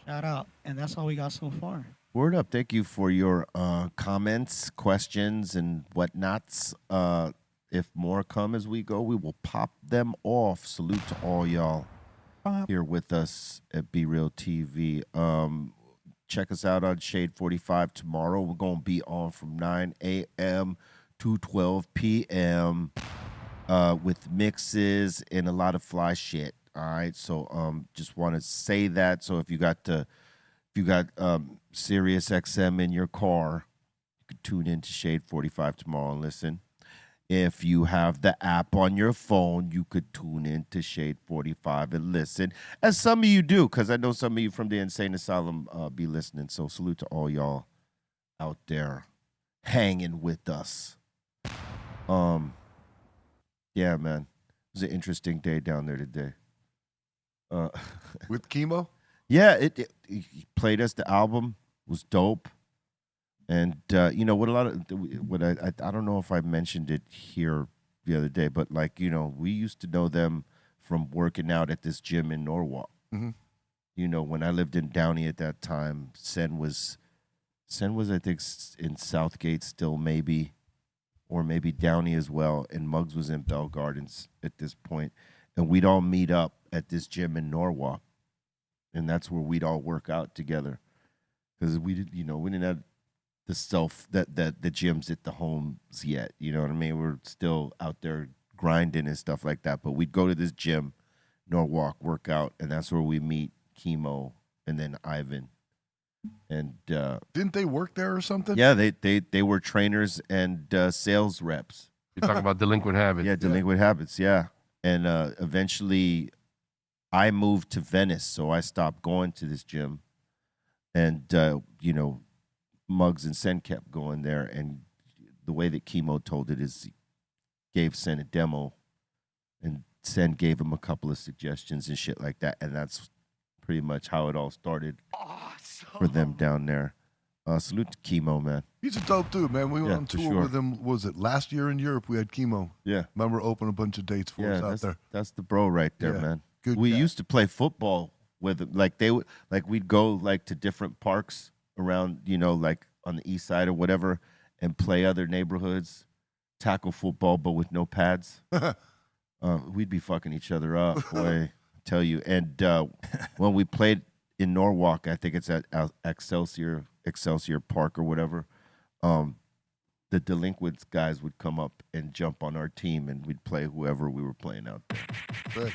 Shout out. And that's all we got so far. Word up. Thank you for your comments, questions, and whatnots. If more come as we go, we will pop them off. Salute to all y'all here with us at BREALTV. Check us out on Shade 45 tomorrow. We're going to be on from 9 a.m. to 12 p.m. With mixes and a lot of fly shit. All right, so just want to say that. So if you got Sirius XM in your car, you could tune in to Shade 45 tomorrow and listen. If you have the app on your phone, you could tune in to Shade 45 and listen, as some of you do, because I know some of you from the Insane Asylum be listening. So salute to all y'all out there hanging with us. Yeah, man. It was an interesting day down there today. With chemo? Yeah, he played us the album. It was dope. And I don't know if I mentioned it here the other day, but we used to know them from working out at this gym in Norwalk. Mm-hmm. When I lived in Downey at that time, Sen was I think in Southgate still, maybe, or maybe Downey as well, and Muggs was in Bell Gardens at this point, and we'd all meet up at this gym in Norwalk, and that's where we'd all work out together, because we didn't have the the gyms at the homes yet. You know what I mean? We're still out there grinding and stuff like that. But we'd go to this gym, Norwalk, work out, and that's where we meet Chemo and then Ivan. And didn't they work there or something? Yeah, they were trainers and sales reps. You're talking about Delinquent Habits. Yeah, Delinquent Habits. Yeah, and eventually, I moved to Venice, so I stopped going to this gym, and Muggs and Sen kept going there, and the way that Chemo told it is he gave Sen a demo, and Sen gave him a couple of suggestions and shit like that, and that's pretty much how it all started for them down there. Salute to Chemo, man. He's a dope dude, man. We went on for tour sure. with him. What was it last year in Europe? We had Chemo. Yeah. Remember, open a bunch of dates for us out there. That's the bro right there, Yeah. man. Good we guy. used to play football with them. We'd go to different parks around, on the east side or whatever, and play other neighborhoods, tackle football, but with no pads. We'd be fucking each other up, boy, I tell you. And when we played in Norwalk, I think it's at Excelsior Park or whatever, the Delinquents guys would come up and jump on our team, and we'd play whoever we were playing out there. Right.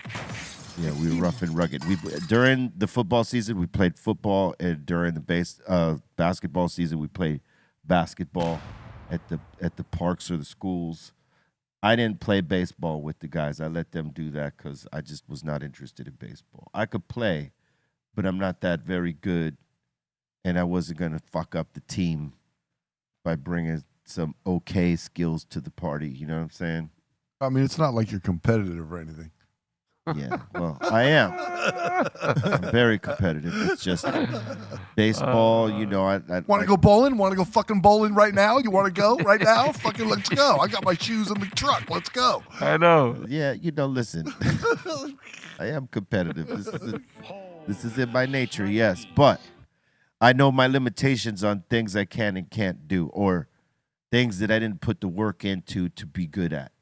Yeah, we were rough and rugged. During the football season, we played football, and during the basketball season, we played basketball at the parks or the schools. I didn't play baseball with the guys. I let them do that because I just was not interested in baseball. I could play, but I'm not that very good, and I wasn't going to fuck up the team by bringing some okay skills to the party. You know what I'm saying? I mean, it's not like you're competitive or anything. Yeah, well, I am. I'm very competitive. It's just baseball, I Want to go bowling? Want to go fucking bowling right now? You want to go right now? Fucking let's go. I got my shoes in the truck. Let's go. I know. Yeah, listen. I am competitive. This is in my nature, yes. But I know my limitations on things I can and can't do, or things that I didn't put the work into to be good at.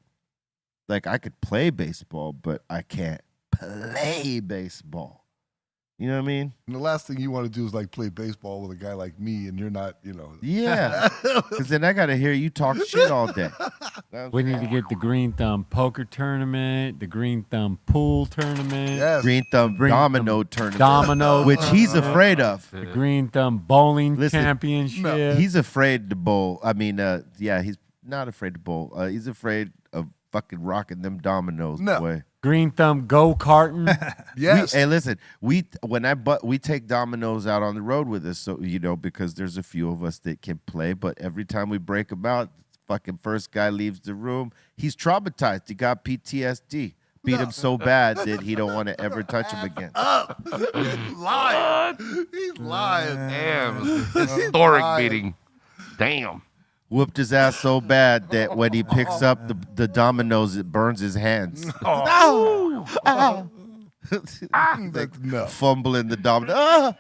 like I could play baseball, but I can't play baseball. You know what I mean? And the last thing you want to do is like play baseball with a guy like me, and you're not, you know. Yeah, because then I got to hear you talk shit all day. We need to get the Greenthumb poker tournament, the Greenthumb pool tournament, Yes. Greenthumb domino tournament, domino, which he's afraid of. the Greenthumb bowling Listen, championship. He's afraid to bowl. I mean, yeah, he's not afraid to bowl. He's afraid of fucking rocking them dominoes. No. Boy. Greenthumb go-karting. Yes. Hey, listen, we take dominoes out on the road with us, so you know, because there's a few of us that can play, but every time we break them out, fucking first guy leaves the room. He's traumatized. He got PTSD. Beat him so bad that he don't want to ever touch him again. He's lying. He's lying. Damn, historic beating. Damn. Whooped his ass so bad that when he picks up the dominoes, it burns his hands. That's no. Fumbling the domino.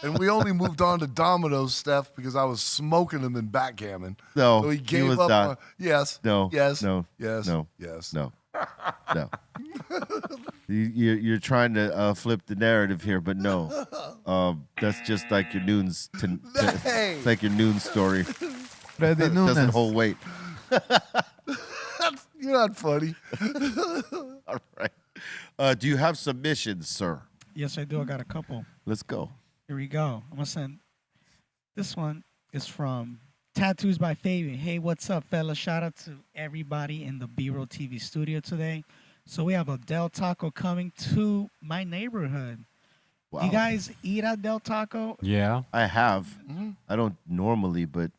And we only moved on to dominoes, Steph, because I was smoking them in backgammon. No, So he he gave was up. not. Yes. No, Yes. no, Yes. no, Yes. No. No. You're trying to flip the narrative here, but no. That's just like your noon's. Hey. It's like your noon story. Freddy Doesn't Nunes. hold weight. You're not funny. All right. Do you have submissions, sir? Yes, I do. I got a couple. Let's go. Here we go. I'm gonna send. This one is from Tattoos by Fabian. Hey, what's up, fella? Shout out to everybody in the B-Roll TV studio today. So we have a Del Taco coming to my neighborhood. Wow. Do you guys eat at Del Taco? Yeah. I have. I don't normally, but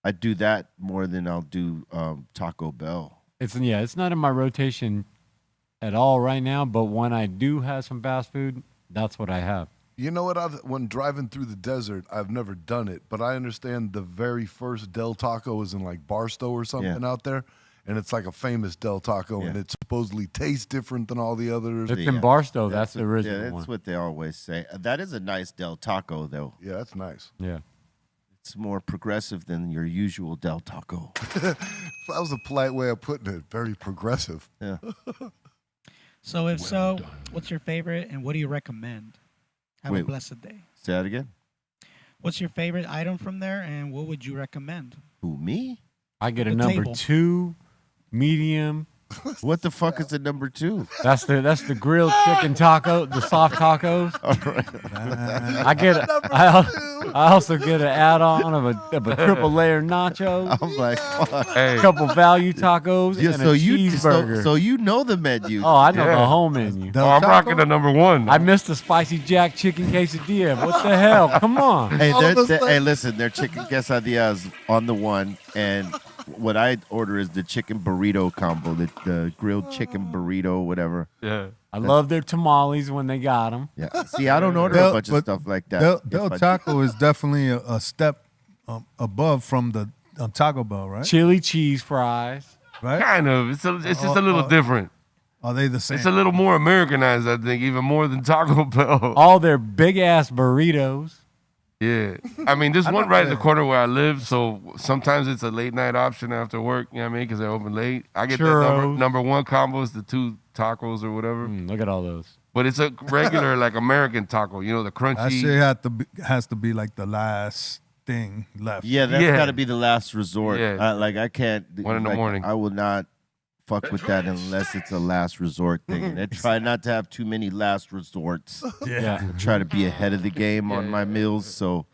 I do that more than I'll do Taco Bell. It's not in my rotation at all right now, but when I do have some fast food, that's what I have. You know what? When driving through the desert, I've never done it, but I understand the very first Del Taco is in like Barstow or something out there, and it's like a famous Del Taco, and it supposedly tastes different than all the others. It's in Barstow. That's the what- original Yeah, one. that's what they always say. That is a nice Del Taco, though. Yeah, that's nice. Yeah. It's more progressive than your usual Del Taco. That was a polite way of putting it. Very progressive. Yeah. So if so, what's your favorite and what do you recommend? Have a Wait. blessed day. Say that again. What's your favorite item from there and what would you recommend? Who, me? I get a The number table. 2, medium. What the fuck is the number 2? That's the grilled chicken taco, the soft tacos. I also get an add-on of a triple layer nacho, I'm like, fuck. Hey, a couple value tacos, Yeah, and so a you cheeseburger. so you know the menu. Oh, I know Yeah. the whole menu. oh, I'm rocking the number one. I missed the spicy jack chicken quesadilla. What the hell? Come on. Hey, All of a sudden- hey, listen, their chicken quesadillas on the one, and what I order is the chicken burrito combo, the grilled chicken burrito, whatever. Yeah. I love their tamales when they got them. Yeah. See, I don't order a Del- bunch of but stuff like that. Del If I- Taco is definitely a step above from the Taco Bell, right? Chili cheese fries. Right? Kind of. It's just a little different. Are they the same? It's a little more Americanized, I think, even more than Taco Bell. All their big ass burritos. Yeah. I mean, there's one right in the corner where I live, so sometimes it's a late night option after work, you know what I mean? Because they're open late. I get that Churros. number one combo is the 2 tacos or whatever. Look at all those. But it's a regular, like, American taco, you know, the that crunchy. shit has to be like the last thing left. Yeah, that's Yeah. got to be the last resort. Yeah. Like I can't. 1 in the like, morning. I will not fuck with that unless it's a last resort thing. And I try not to have too many last resorts. Yeah. I try to be ahead of the game on my meals. So,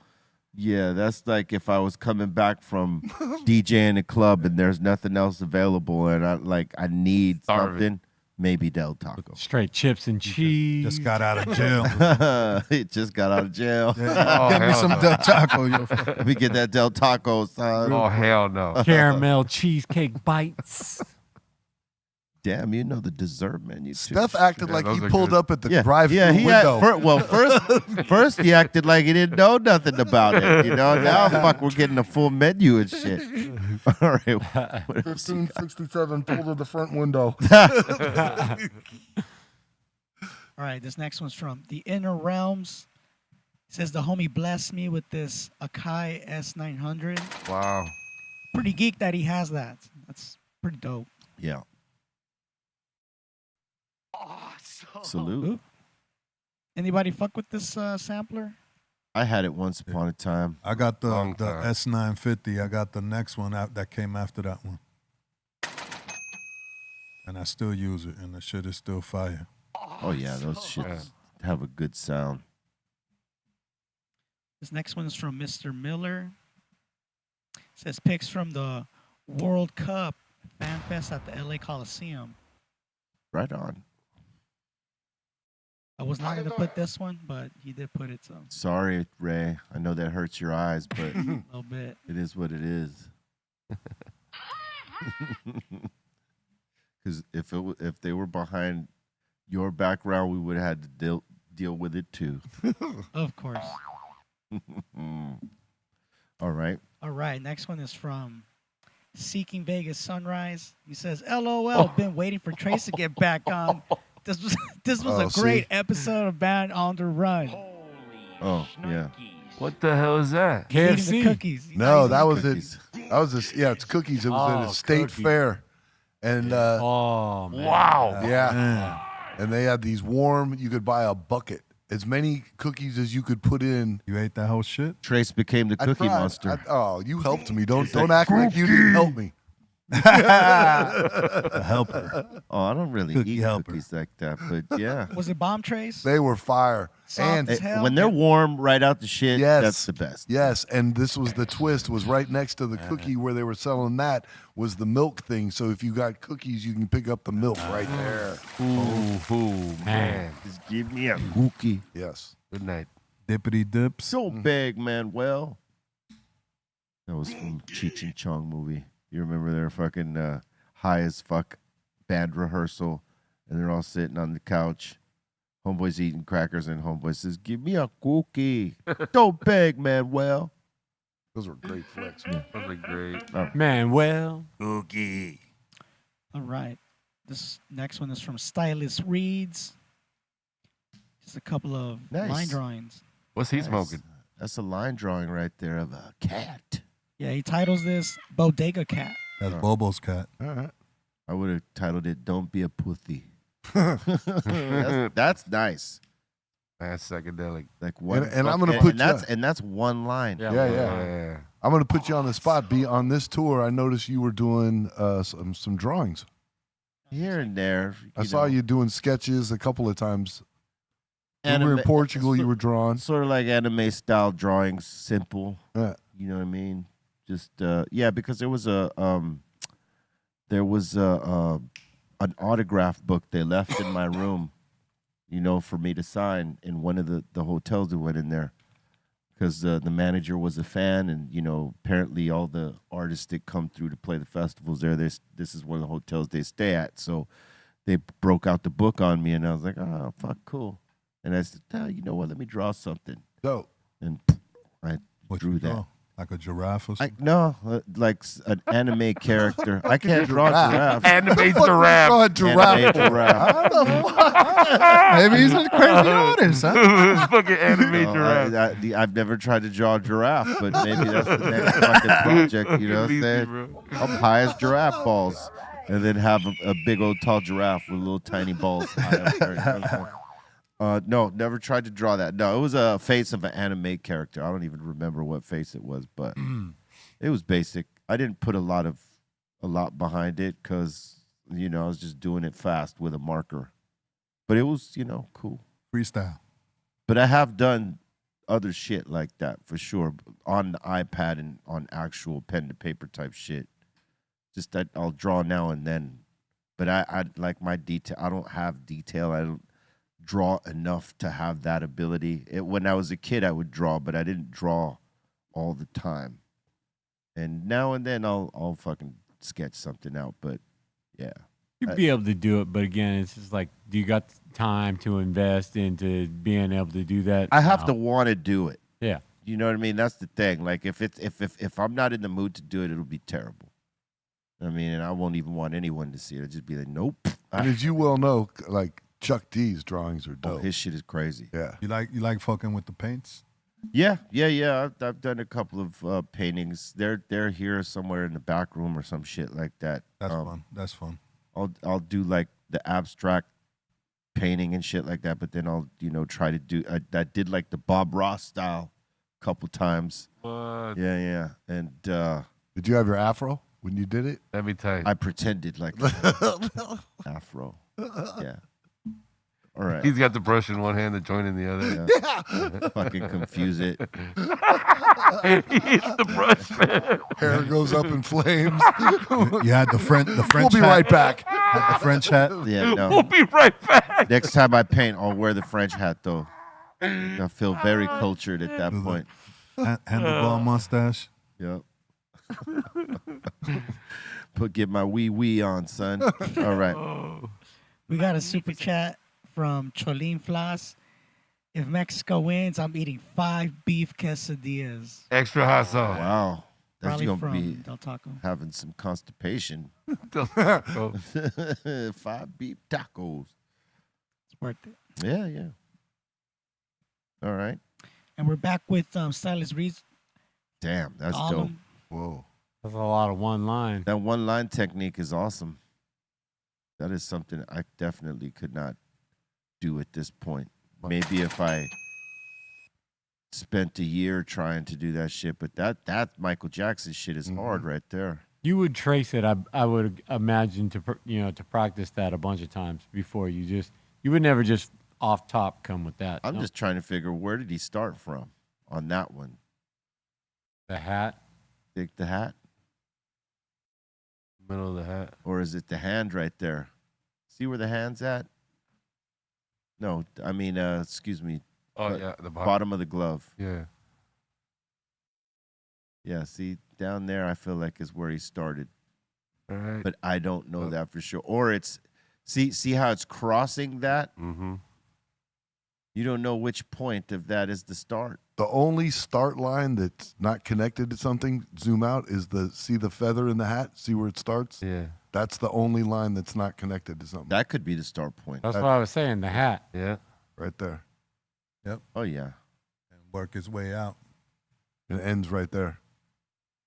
yeah, that's like if I was coming back from DJing a club and there's nothing else available, and I need Starving. something. Maybe Del Taco. Straight chips and cheese. Just got out of jail. It just got out of jail. Oh, Get me hell some no. Del Taco, yo. Let me get that Del Taco, son. Oh, hell no. caramel cheesecake bites. Damn, you know the dessert menu too. Steph acted Yeah, like those he are pulled good. up at the drive-through he window. first he acted like he didn't know nothing about it. You know, now fuck, we're getting a full menu and shit. All right, what else you got? 1567 pulled to the front window. All right, this next one's from The Inner Realms. It says the homie blessed me with this Akai S900. Wow. Pretty geek that he has that. That's Pretty dope. Yeah. Salute. Ooh. Anybody fuck with this sampler? I had it once upon a time. I got the Long time. S950. I got the next one out that came after that one. And I still use it, and the shit is still fire. Oh yeah, those shits have a good sound. This next one is from Mr. Miller. It says pics from the World Cup Fan Fest at the LA Coliseum. Right on. I was not going to put this one, but he did put it, so Sorry, Ray. I know that hurts your eyes, but a little bit. it is what it is. Because if they were behind your background, we would have had to deal with it too. Of course. All right. All right, next one is from Seeking Vegas Sunrise. He says, LOL, been waiting for Trace to get back on. This was a great episode of Band on the Run. Oh yeah. What the hell is that? Eating KFC. the cookies. No, that was cookies. it. That was this. Yeah, it's cookies. It was at Oh, a state cookies. fair, and Oh man. Wow. yeah, and they had these warm. You could buy a bucket, as many cookies as you could put in. You ate that whole shit? Trace became the I cookie tried. monster. Oh, you helped me. Don't act like you didn't help me. The helper. Oh, I don't really Cookie eat helper. cookies like that, but yeah. Was it Bomb Trace? They were fire. Soft And as hell. When they're warm right out the shit, Yes. that's the best. yes, and this was the twist. Was right next to the cookie where they were selling that was the milk thing. So if you got cookies, you can pick up the milk right there. Ooh, man. Just give me a cookie. Yes. Good night. Dippity dips. So big, Manuel. That was from Cheech and Chong movie. You remember their fucking high as fuck band rehearsal, and they're all sitting on the couch. Homeboy's eating crackers, and Homeboy says, "Give me a cookie." So big, Manuel. Those were great flicks. That was great. Man, well. Cookie. All right. This next one is from Stylist Reads. Just a couple of Nice. line drawings. What's he Nice. smoking? That's a line drawing right there of a cat. Yeah, he titles this Bodega Cat. That's Bobo's cat. All right. I would have titled it "Don't Be a Pussy." that's nice. That's psychedelic. Like one, And I'm gonna put that's one line. Yeah. I'm gonna put you on the spot. Be on this tour. I noticed you were doing some drawings. Here and there. I saw you doing sketches a couple of times. When we were in Anime- Portugal, you were drawing. Sort of like anime style drawings, simple. Yeah. You know what I mean? Just because there was an autograph book they left in my room, for me to sign in one of the hotels that went in there, because the manager was a fan, and apparently all the artists that come through to play the festivals there, this is one of the hotels they stay at, so they broke out the book on me, and I was like, oh fuck, cool, and I said, you know what? Let me draw something, Dope. and I What drew you that. draw? Like a giraffe or something? Like an anime character. I can't draw giraffes. Anime giraffe. Anime giraffe. Maybe he's a crazy artist, huh? Fucking anime No, giraffe. I've never tried to draw a giraffe, but maybe that's the next fucking project. You know what I'm Easy, saying? bro. I'm high as giraffe balls, and then have a big old tall giraffe with little tiny balls. High up there. No, never tried to draw that. No, it was a face of an anime character. I don't even remember what face it was, but it was basic. I didn't put a lot behind it because I was just doing it fast with a marker. But it was cool. Freestyle. But I have done other shit like that for sure on the iPad and on actual pen to paper type shit. Just that I'll draw now and then. But I like my detail. I don't have detail. I don't draw enough to have that ability. When I was a kid, I would draw, but I didn't draw all the time. And now and then I'll fucking sketch something out. But yeah, You'd be able to do it, but again, it's just like, do you got time to invest into being able to do that? I have No. to want to do it. Yeah. You know what I mean? That's the thing. Like if I'm not in the mood to do it, it'll be terrible. I mean, and I won't even want anyone to see it. I'll just be like, nope. And as you well know, like Chuck D's drawings are Oh, dope. his shit is crazy. Yeah. You like fucking with the paints? Yeah. I've done a couple of paintings. They're here somewhere in the back room or some shit like that. That's fun. That's fun. I'll do like the abstract painting and shit like that, but then I'll try to do. I did like the Bob Ross style a couple times. What? Yeah, and Did you have your afro when you did it? That'd be tight. I pretended like afro. Yeah. All right. He's got the brush in one hand, the joint in the other. Yeah. Fucking confuse it. He hits the brush, man. Hair goes up in flames. You had the French. We'll be hat. right back. Had the French hat. Yeah, no. We'll be right back. Next time I paint, I'll wear the French hat though. I feel very cultured at that point. Handlebar mustache. Yep. Get my wee on, son. All right. We got a super chat from Cholin Flas. If Mexico wins, I'm eating 5 beef quesadillas. Extra hot sauce. Wow. That's Probably gonna from be Del Taco. having some constipation. Oh, 5 beef tacos. It's worth it. Yeah. All right. And we're back with Stylist Reed's Damn, that's dope. column. Whoa. That's a lot of one line. That one line technique is awesome. That is something I definitely could not do at this point. Maybe if I spent a year trying to do that shit, but that Michael Jackson shit is hard right there. You would trace it. I would imagine to practice that a bunch of times before you would never just off top come with that. I'm No. just trying to figure where did he start from on that one. The hat. Think the hat, Middle of the hat. or is it the hand right there? See where the hand's at? No, I mean, excuse me, Oh, But yeah, the bottom of the glove. Yeah. Yeah, see down there, I feel like is where he started, All right. but I don't know that for sure. Or it's see how it's crossing that. Mm-hmm. You don't know which point of that is the start. The only start line that's not connected to something, zoom out, is see the feather in the hat? See where it starts? Yeah. That's the only line that's not connected to something. That could be the start point. That's what I was saying. The hat. Yeah. Right there. Oh yeah. And work his way out. It ends right there.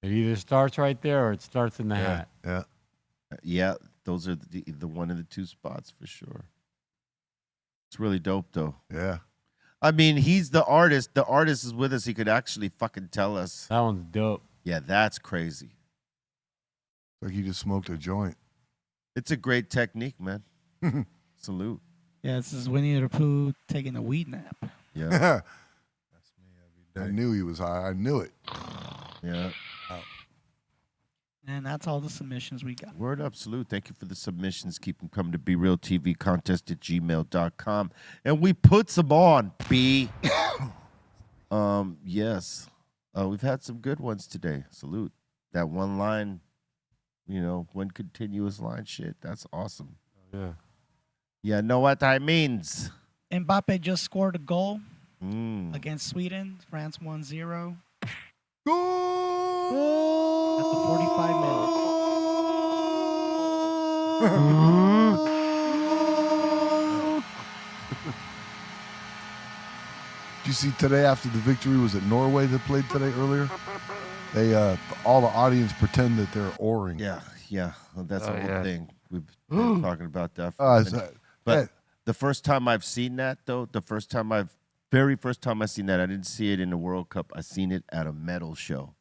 It either starts right there or it starts in the Yeah. hat. Yeah. Yeah, those are the one of the two spots for sure. It's really dope though. Yeah. I mean, he's the artist. The artist is with us. He could actually fucking tell us. That one's dope. Yeah, that's crazy. Like he just smoked a joint. It's a great technique, man. Salute. Yeah, this is Winnie the Pooh taking a weed nap. Yeah, That's me every I day. knew he was high. I knew it. yeah. And that's all the submissions we got. Word up, salute. Thank you for the submissions. Keep them coming to BREALTVcontest@gmail.com. And we put some on, B. Yes. We've had some good ones today. Salute. That one line, one continuous line shit. That's awesome. Yeah. Yeah, know what I means. Mbappe just scored a goal Mm. against Sweden. France 1-0 Goal! at the 45 minutes. Did you see today after the victory? Was it Norway that played today earlier? They all the audience pretend that they're oaring. Yeah. Well, that's Oh, a whole yeah. thing. We've been talking about that. For a minute. But the first time I've seen that, though, very first time I seen that, I didn't see it in the World Cup. I seen it at a metal show.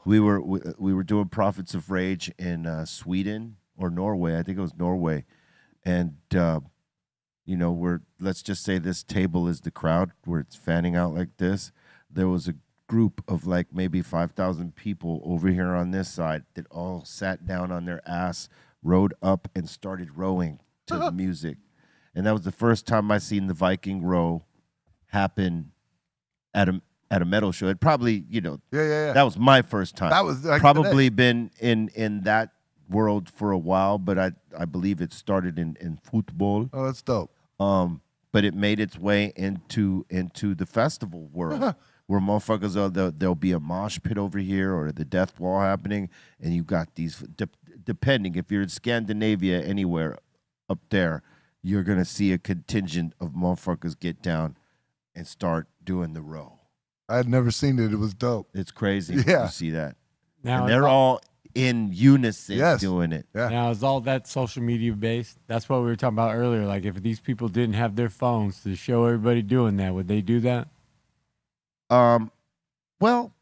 We were doing Prophets of Rage in Sweden or Norway. I think it was Norway, and let's just say this table is the crowd where it's fanning out like this. There was a group of like maybe 5,000 people over here on this side that all sat down on their ass, rode up, and started rowing to the music. And that was the first time I seen the Viking row happen at a metal show. It probably, yeah. that was my first time. That was like probably been in that world for a while, but I believe it started in football. Oh, that's dope. But it made its way into the festival world. Where motherfuckers there'll be a mosh pit over here or the death wall happening, and you got these depending if you're in Scandinavia anywhere up there, you're gonna see a contingent of motherfuckers get down and start doing the row. I had never seen it. It was dope. It's crazy. Yeah. You see that. Now, And they're all in unison Yes. doing it. Yeah. Now, is all that social media based? That's what we were talking about earlier. Like, if these people didn't have their phones to show everybody doing that, would they do that? Well,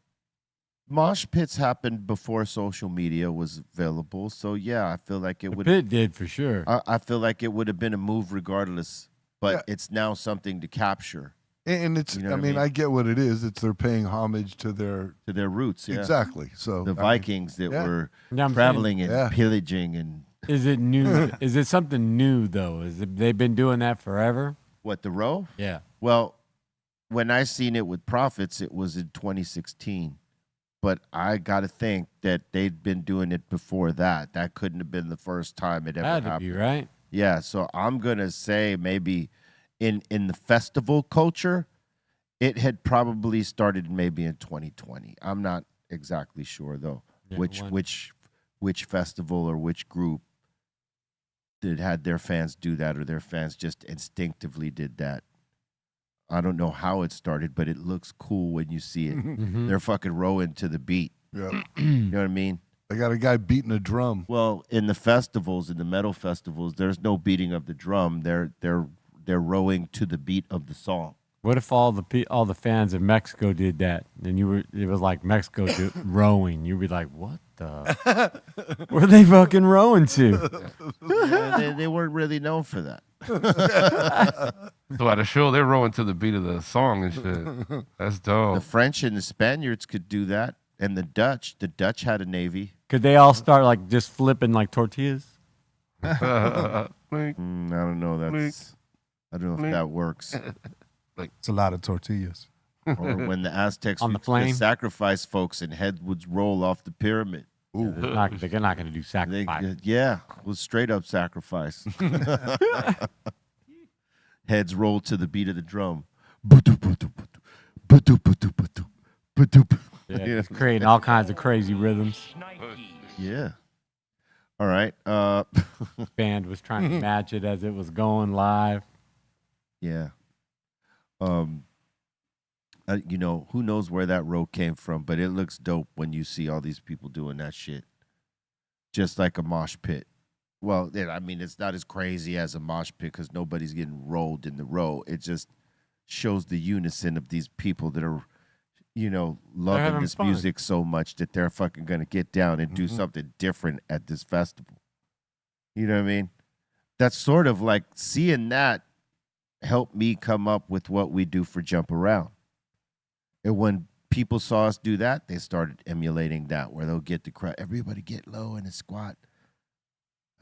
mosh pits happened before social media was available. So, yeah, I feel like it The would. pit did for sure. I feel like it would have been a move regardless. But it's now something to capture. And it's, You know I what I mean, mean? I get what it is. It's they're paying homage to their roots. Yeah. Exactly. So The Vikings that were Yeah, I'm saying- traveling and Yeah. pillaging and Is it new? Is it something new though? They've been doing that forever? what, the row? Yeah. Well, when I seen it with Prophets, it was in 2016. But I got to think that they'd been doing it before that. That couldn't have been the first time it ever Had happened. to be, right? Yeah, so I'm going to say maybe in the festival culture, it had probably started maybe in 2020. I'm not exactly sure though. Yeah, Which festival or which group that had their fans do that, or their fans just instinctively did that. I don't know how it started, but it looks cool when you see it. Mhm. They're fucking rowing to the beat. Yeah. You know what I mean? I got a guy beating a drum. Well, in the festivals, in the metal festivals, there's no beating of the drum. They're rowing to the beat of the song. What if all the fans of Mexico did that? And it was like Mexico rowing. You'd be like, what the? Where are they fucking rowing to? Yeah, they weren't really known for that. So at a show, they're rowing to the beat of the song and shit. That's dope. The French and the Spaniards could do that, and the Dutch had a navy. Could they all start like just flipping like tortillas? I don't know. I don't know if that works. It's a lot of tortillas. Or when the Aztecs On the would flame? sacrifice folks and heads would roll off the pyramid. Ooh. They're not going to do They, sacrifice. yeah, it was straight up sacrifice. Heads rolled to the beat of the drum. Yeah, it's creating all kinds of crazy rhythms. Yeah. All right. Band was trying to match it as it was going live. Yeah. You know, who knows where that row came from, but it looks dope when you see all these people doing that shit. Just like a mosh pit. Well, I mean, it's not as crazy as a mosh pit because nobody's getting rolled in the row. It just shows the unison of these people that are, you know, loving having this fun. music so much that they're fucking going to get down and do something different at this festival. You know what I mean? That's sort of like seeing that helped me come up with what we do for Jump Around. And when people saw us do that, they started emulating that, where they'll get the crowd, everybody get low in a squat.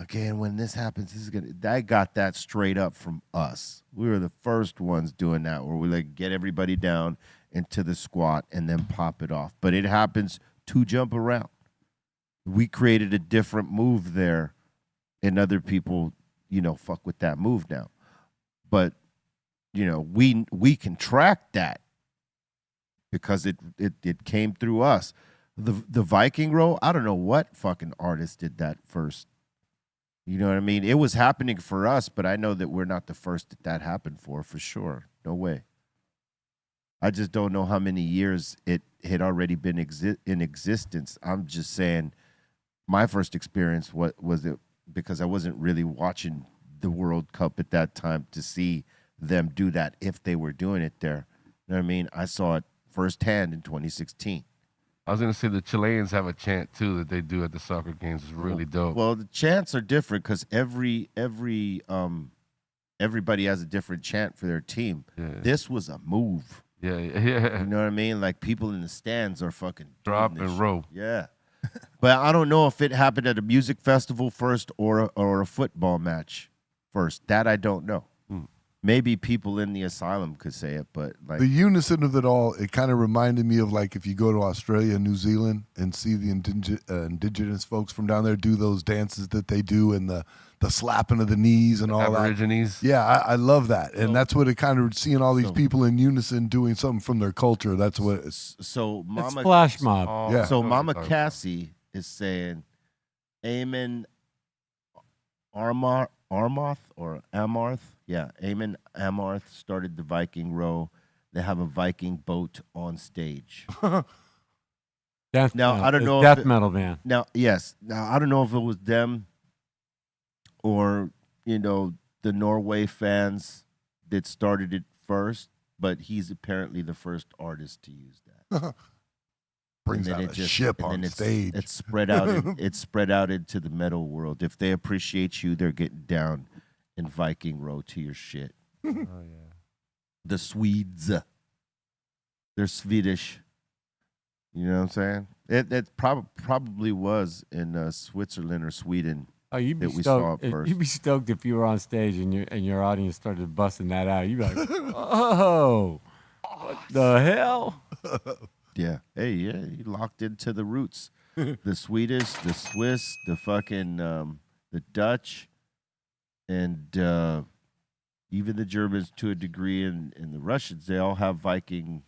Okay, and when this happens, I got that straight up from us. We were the first ones doing that, where we like get everybody down into the squat and then pop it off. But it happens to Jump Around. We created a different move there, and other people, you know, fuck with that move now. But, you know, we can track that because it came through us. The Viking roll, I don't know what fucking artist did that first. You know what I mean? It was happening for us, but I know that we're not the first that happened for sure. No way. I just don't know how many years it had already been in existence. I'm just saying my first experience was it because I wasn't really watching the World Cup at that time to see them do that if they were doing it there. You know what I mean? I saw it firsthand in 2016. I was gonna say the Chileans have a chant too that they do at the soccer games. It's really dope. Well, the chants are different because everybody has a different chant for their team. Yeah. This was a move. Yeah. You know what I mean? Like people in the stands are fucking doing Drop this and shit. roll. Yeah. But I don't know if it happened at a music festival first or a football match first. That I don't know. Maybe people in the asylum could say it, but like The unison of it all, it kind of reminded me of like if you go to Australia, New Zealand, and see the indigenous folks from down there do those dances that they do and the slapping of the knees and all Aborigines. that. Yeah, I love that. And that's what it kind of, seeing all these people in unison doing something from their culture, that's what it's. so It's Mama flash mob. Oh, Yeah. So I know what Mama you're talking about. Cassie is saying Eamon Amarth or Amarth. Yeah, Eamon Amarth started the Viking row. they have a Viking boat on stage. Death Now, metal. I don't It's know if death it- metal band. Now, yes. Now, I don't know if it was them or, the Norway fans that started it first, but he's apparently the first artist to use that. Brings And then out a ship and on then stage. It's spread out. It's spread out into the metal world. If they appreciate you, they're getting down in Viking row to your shit. Oh yeah. The Swedes, they're Swedish. You know what I'm saying? It probably was in Switzerland or Sweden. Oh, you'd be that we saw stoked. it first. You'd be stoked if you were on stage and your audience started busting that out. You'd be like, "Oh, what the hell?" Yeah. Hey, yeah, you locked into the roots. The Swedish, the Swiss, the fucking the Dutch, and even the Germans to a degree, and the Russians. They all have Viking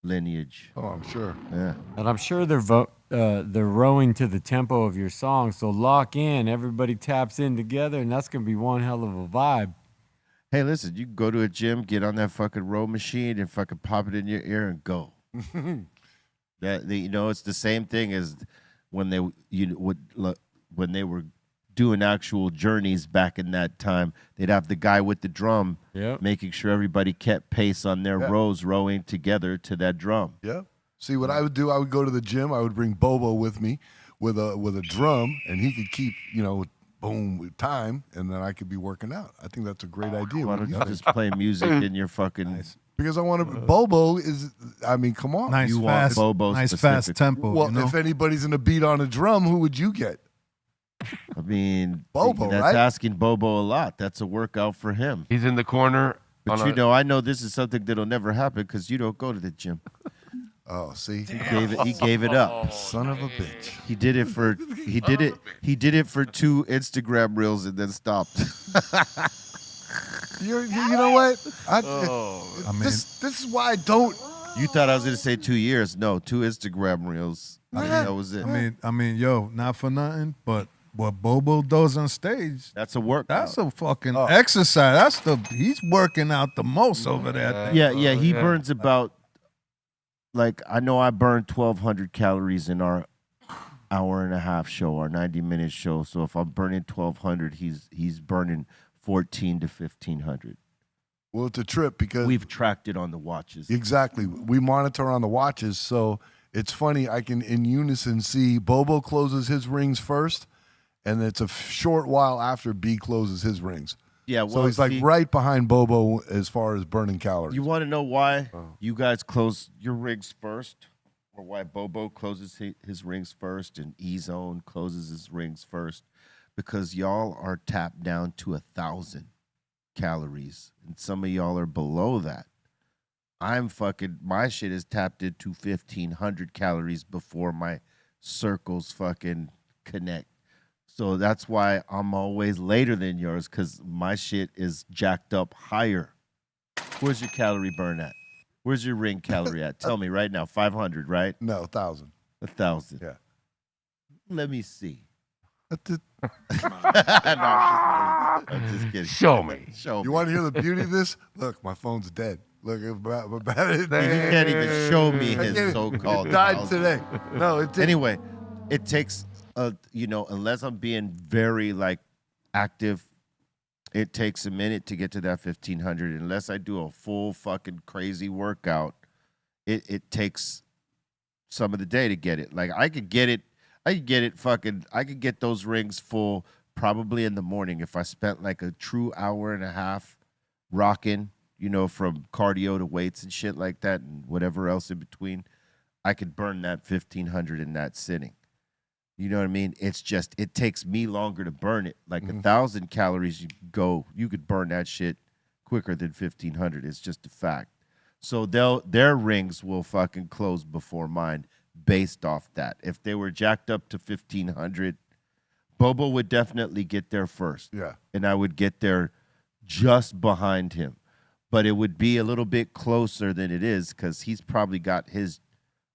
lineage. Oh, I'm sure. Yeah. And I'm sure they're rowing to the tempo of your song. So lock in. Everybody taps in together, and that's gonna be one hell of a vibe. Hey, listen, you can go to a gym, get on that fucking row machine, and fucking pop it in your ear and go. It's the same thing as when when they were doing actual journeys back in that time. They'd have the guy with the drum, Yep. making sure everybody kept pace on their rows, rowing together to that drum. Yeah. See, what I would do, I would go to the gym. I would bring Bobo with me with a drum, and he could keep, boom, with time, and then I could be working out. I think that's a great idea. Why What do don't you you think? just play music in your fucking? Because I want to. Bobo is. I mean, come on. Nice You want fast, Bobo nice specific. fast tempo. Well, you know? if anybody's in a beat on a drum, who would you get? I mean, Bobo, that's right? asking Bobo a lot. That's a workout for him. He's in the corner. But I know this is something that'll never happen because you don't go to the gym. Oh, see, He gave it up. son of a bitch. He did it for for 2 Instagram reels and then stopped. You know what? I mean- This is why I don't. You thought I was gonna say 2 years? No, 2 Instagram reels. That was it. I mean, yo, not for nothing, but what Bobo does on stage, That's a workout. that's a fucking exercise. He's working out the most over there. Yeah. He burns about I know I burned 1,200 calories in our hour and a half show, our 90-minute show. So if I'm burning 1,200, he's burning 1,400 to 1,500. Well, it's a trip because We've tracked it on the watches. exactly we monitor on the watches, so it's funny. I can in unison see Bobo closes his rings first, and it's a short while after B closes his rings. Yeah, So he's like right behind Bobo as far as burning calories. You want to know why you guys close your rings first, or why Bobo closes his rings first and E-Zone closes his rings first? Because y'all are tapped down to 1,000 calories, and some of y'all are below that. My shit is tapped into 1,500 calories before my circles fucking connect. So that's why I'm always later than yours, because my shit is jacked up higher. Where's your calorie burn at? Where's your ring calorie at? Tell me right now. 500, right? No, 1,000. 1,000. Yeah. Let me see. That's it. I'm just kidding. Show me. Show You me. want to hear the beauty of this? Look, my phone's dead. Look, about it. He can't even show me I his can't- so-called It died 1,000. today. No, it did. Anyway, it takes unless I'm being very active, it takes a minute to get to that 1,500. Unless I do a full fucking crazy workout, it takes some of the day to get it. I could get those rings full probably in the morning if I spent a true hour and a half rocking, from cardio to weights and shit like that and whatever else in between. I could burn that 1,500 in that sitting. You know what I mean? It's just, it takes me longer to burn it. 1,000 calories, you could burn that shit quicker than 1,500. It's just a fact. So their rings will fucking close before mine based off that. If they were jacked up to 1,500, Bobo would definitely get there first. Yeah. And I would get there just behind him. But it would be a little bit closer than it is because he's probably got his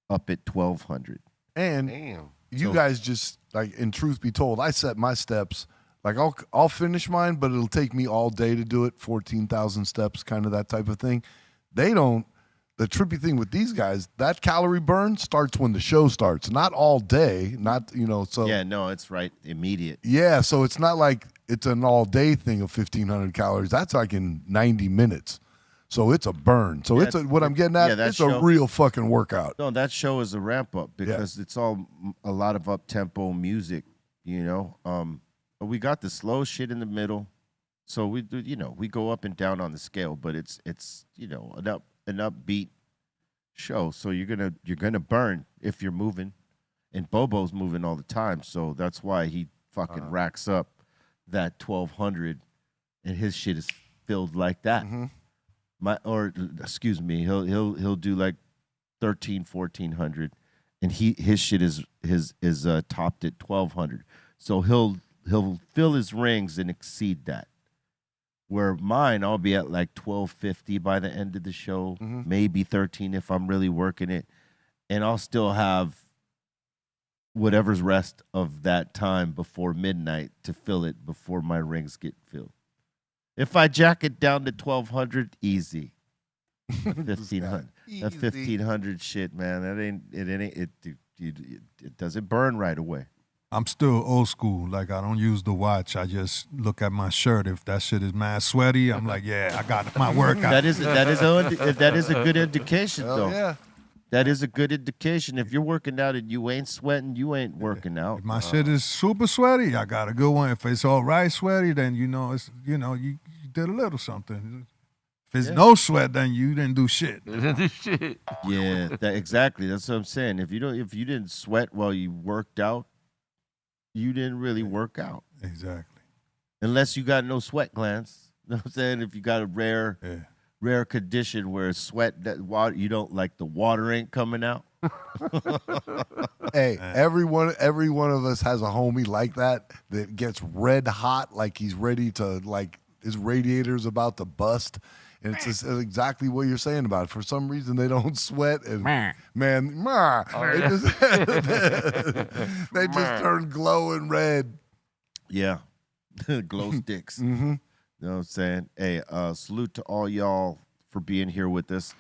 up at 1,200. And Damn. you So- guys just in truth be told, I set my steps. I'll finish mine, but it'll take me all day to do it. 14,000 steps, kind of that type of thing. they don't. The trippy thing with these guys, that calorie burn starts when the show starts, not all day, not, so. Yeah, no, it's right, immediate. Yeah, so it's not like it's an all day thing of 1,500 calories. That's like in 90 minutes. So it's a burn. So Yeah, what I'm getting at, it's a real fucking workout. No, that show is a ramp up because it's all a lot of up tempo music, But we got the slow shit in the middle. So we do, we go up and down on the scale, but it's an upbeat show. So you're gonna burn if you're moving. And Bobo's moving all the time, so that's why he fucking racks up that 1,200 and his shit is filled like that. Mm-hmm. He'll do like 1,300, 1,400, and his shit is topped at 1,200. So he'll fill his rings and exceed that. Where mine, I'll be at like 1,250 by the end of the show, maybe 13 if I'm really working it, and I'll still have whatever's rest of that time before midnight to fill it before my rings get filled. If I jack it down to 1,200, easy. 1,500. That 1,500 shit, man. It doesn't burn right away. I'm still old school. Like, I don't use the watch. I just look at my shirt. If that shit is mad sweaty, I'm like, yeah, I got my workout. That is a good indication, though. Yeah. That is a good indication. If you're working out and you ain't sweating, you ain't working out. If my shit is super sweaty, I got a good one. If it's all right sweaty, then you did a little something. If it's no sweat, then you didn't do shit. Yeah, exactly. That's what I'm saying. If you didn't sweat while you worked out, you didn't really work out. Exactly. Unless you got no sweat glands. You know what I'm saying? If you got a rare condition where sweat that water you don't like the water ain't coming out. Hey, every one of us has a homie like that gets red hot, like he's ready to, like his radiator's about to bust. And it's just exactly what you're saying about it. For some reason, they don't sweat, and they just turn glowing red. Yeah, glow sticks. Mm-hmm. You know what I'm saying? Hey, salute to all y'all for being here with us.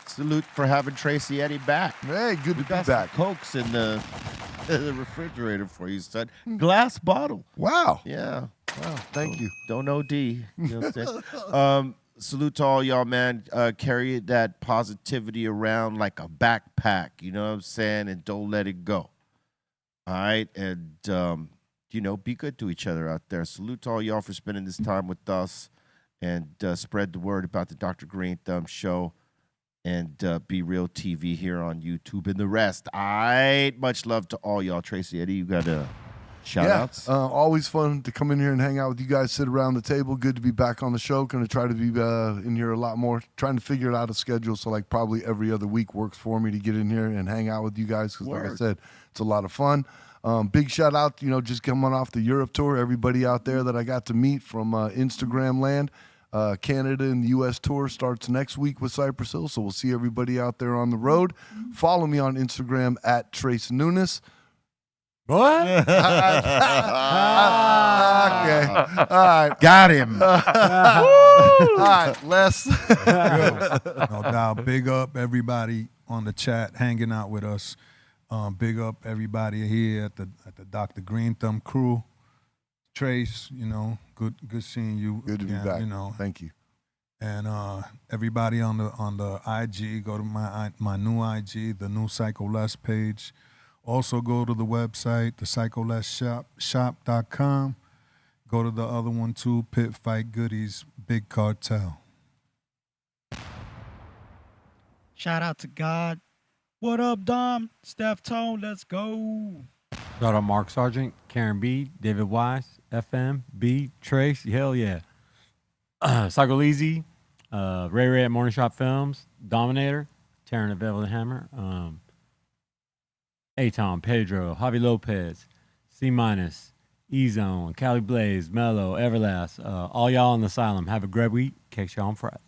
Salute for having Tracy Eddie back. Hey, good to be got back. Some Cokes in the refrigerator for you, son. Glass bottle. Wow. Yeah. Wow. Thank you. Don't OD. You know what I'm saying? Salute to all y'all, man. Carry that positivity around like a backpack. You know what I'm saying? And don't let it go. All right? And, be good to each other out there. Salute to all y'all for spending this time with us. And spread the word about the Dr. Greenthumb show. And Be Real TV here on YouTube and the rest. All right. Much love to all y'all. Tracy, Eddie, you got shout-outs? Always fun to come in here and hang out with you guys, sit around the table. Good to be back on the show. Going to try to be in here a lot more. Trying to figure out a schedule so like probably every other week works for me to get in here and hang out with you guys because like I said, it's a lot of fun. Big shout-out, just coming off the Europe tour, everybody out there that I got to meet from Instagram land. Canada and the U.S. tour starts next week with Cypress Hill, so we'll see everybody out there on the road. Follow me on Instagram at Trace Nunes. What? Okay. All right. Got him. All right, Les. No doubt. Big up everybody on the chat hanging out with us. Big up everybody here at the Dr. Greenthumb crew. Trace, good seeing you. Good to be back. Thank you. And everybody on the IG, go to my new IG, the new Psycho Les page. Also go to the website, the psycholesshop.com. Go to the other one too, Pit Fight Goodies, Big Cartel. Shout out to God. What up, Dom? Steph Tone, let's go. Shout out Mark Sargent, Karen B, David Wise, FM, B, Trace, hell yeah. Psycho Easy, Ray Ray at Morning Shop Films, Dominator, Taryn of Evelyn Hammer, A-Tom, Pedro, Javi Lopez, C-, E-Zone, Cali Blaze, Mello, Everlast, all y'all in the asylum. Have a great week. Catch y'all on Friday.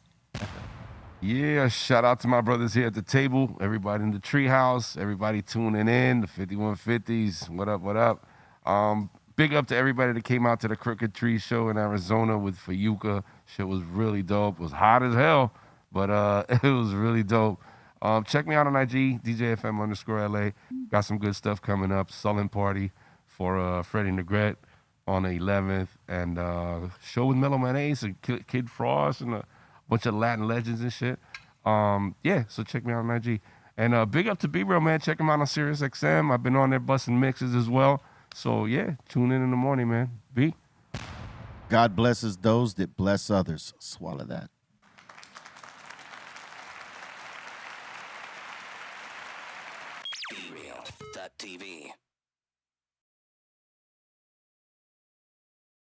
Yeah, shout out to my brothers here at the table, everybody in the treehouse, everybody tuning in, the 5150s. What up, what up? Big up to everybody that came out to the Crooked Tree show in Arizona with Fayuka. Shit was really dope. It was hot as hell. But it was really dope. Check me out on IG, DJFM_LA. Got some good stuff coming up. Sullen Party for Freddie Negrete on the 11th. And show with Mellow Man Ace and Kid Frost and a bunch of Latin legends and shit. Yeah, so check me out on IG. And big up to Be Real, man. Check him out on Sirius XM. I've been on there busting mixes as well. So, yeah, tune in the morning, man. B. God blesses those that bless others. Swallow that.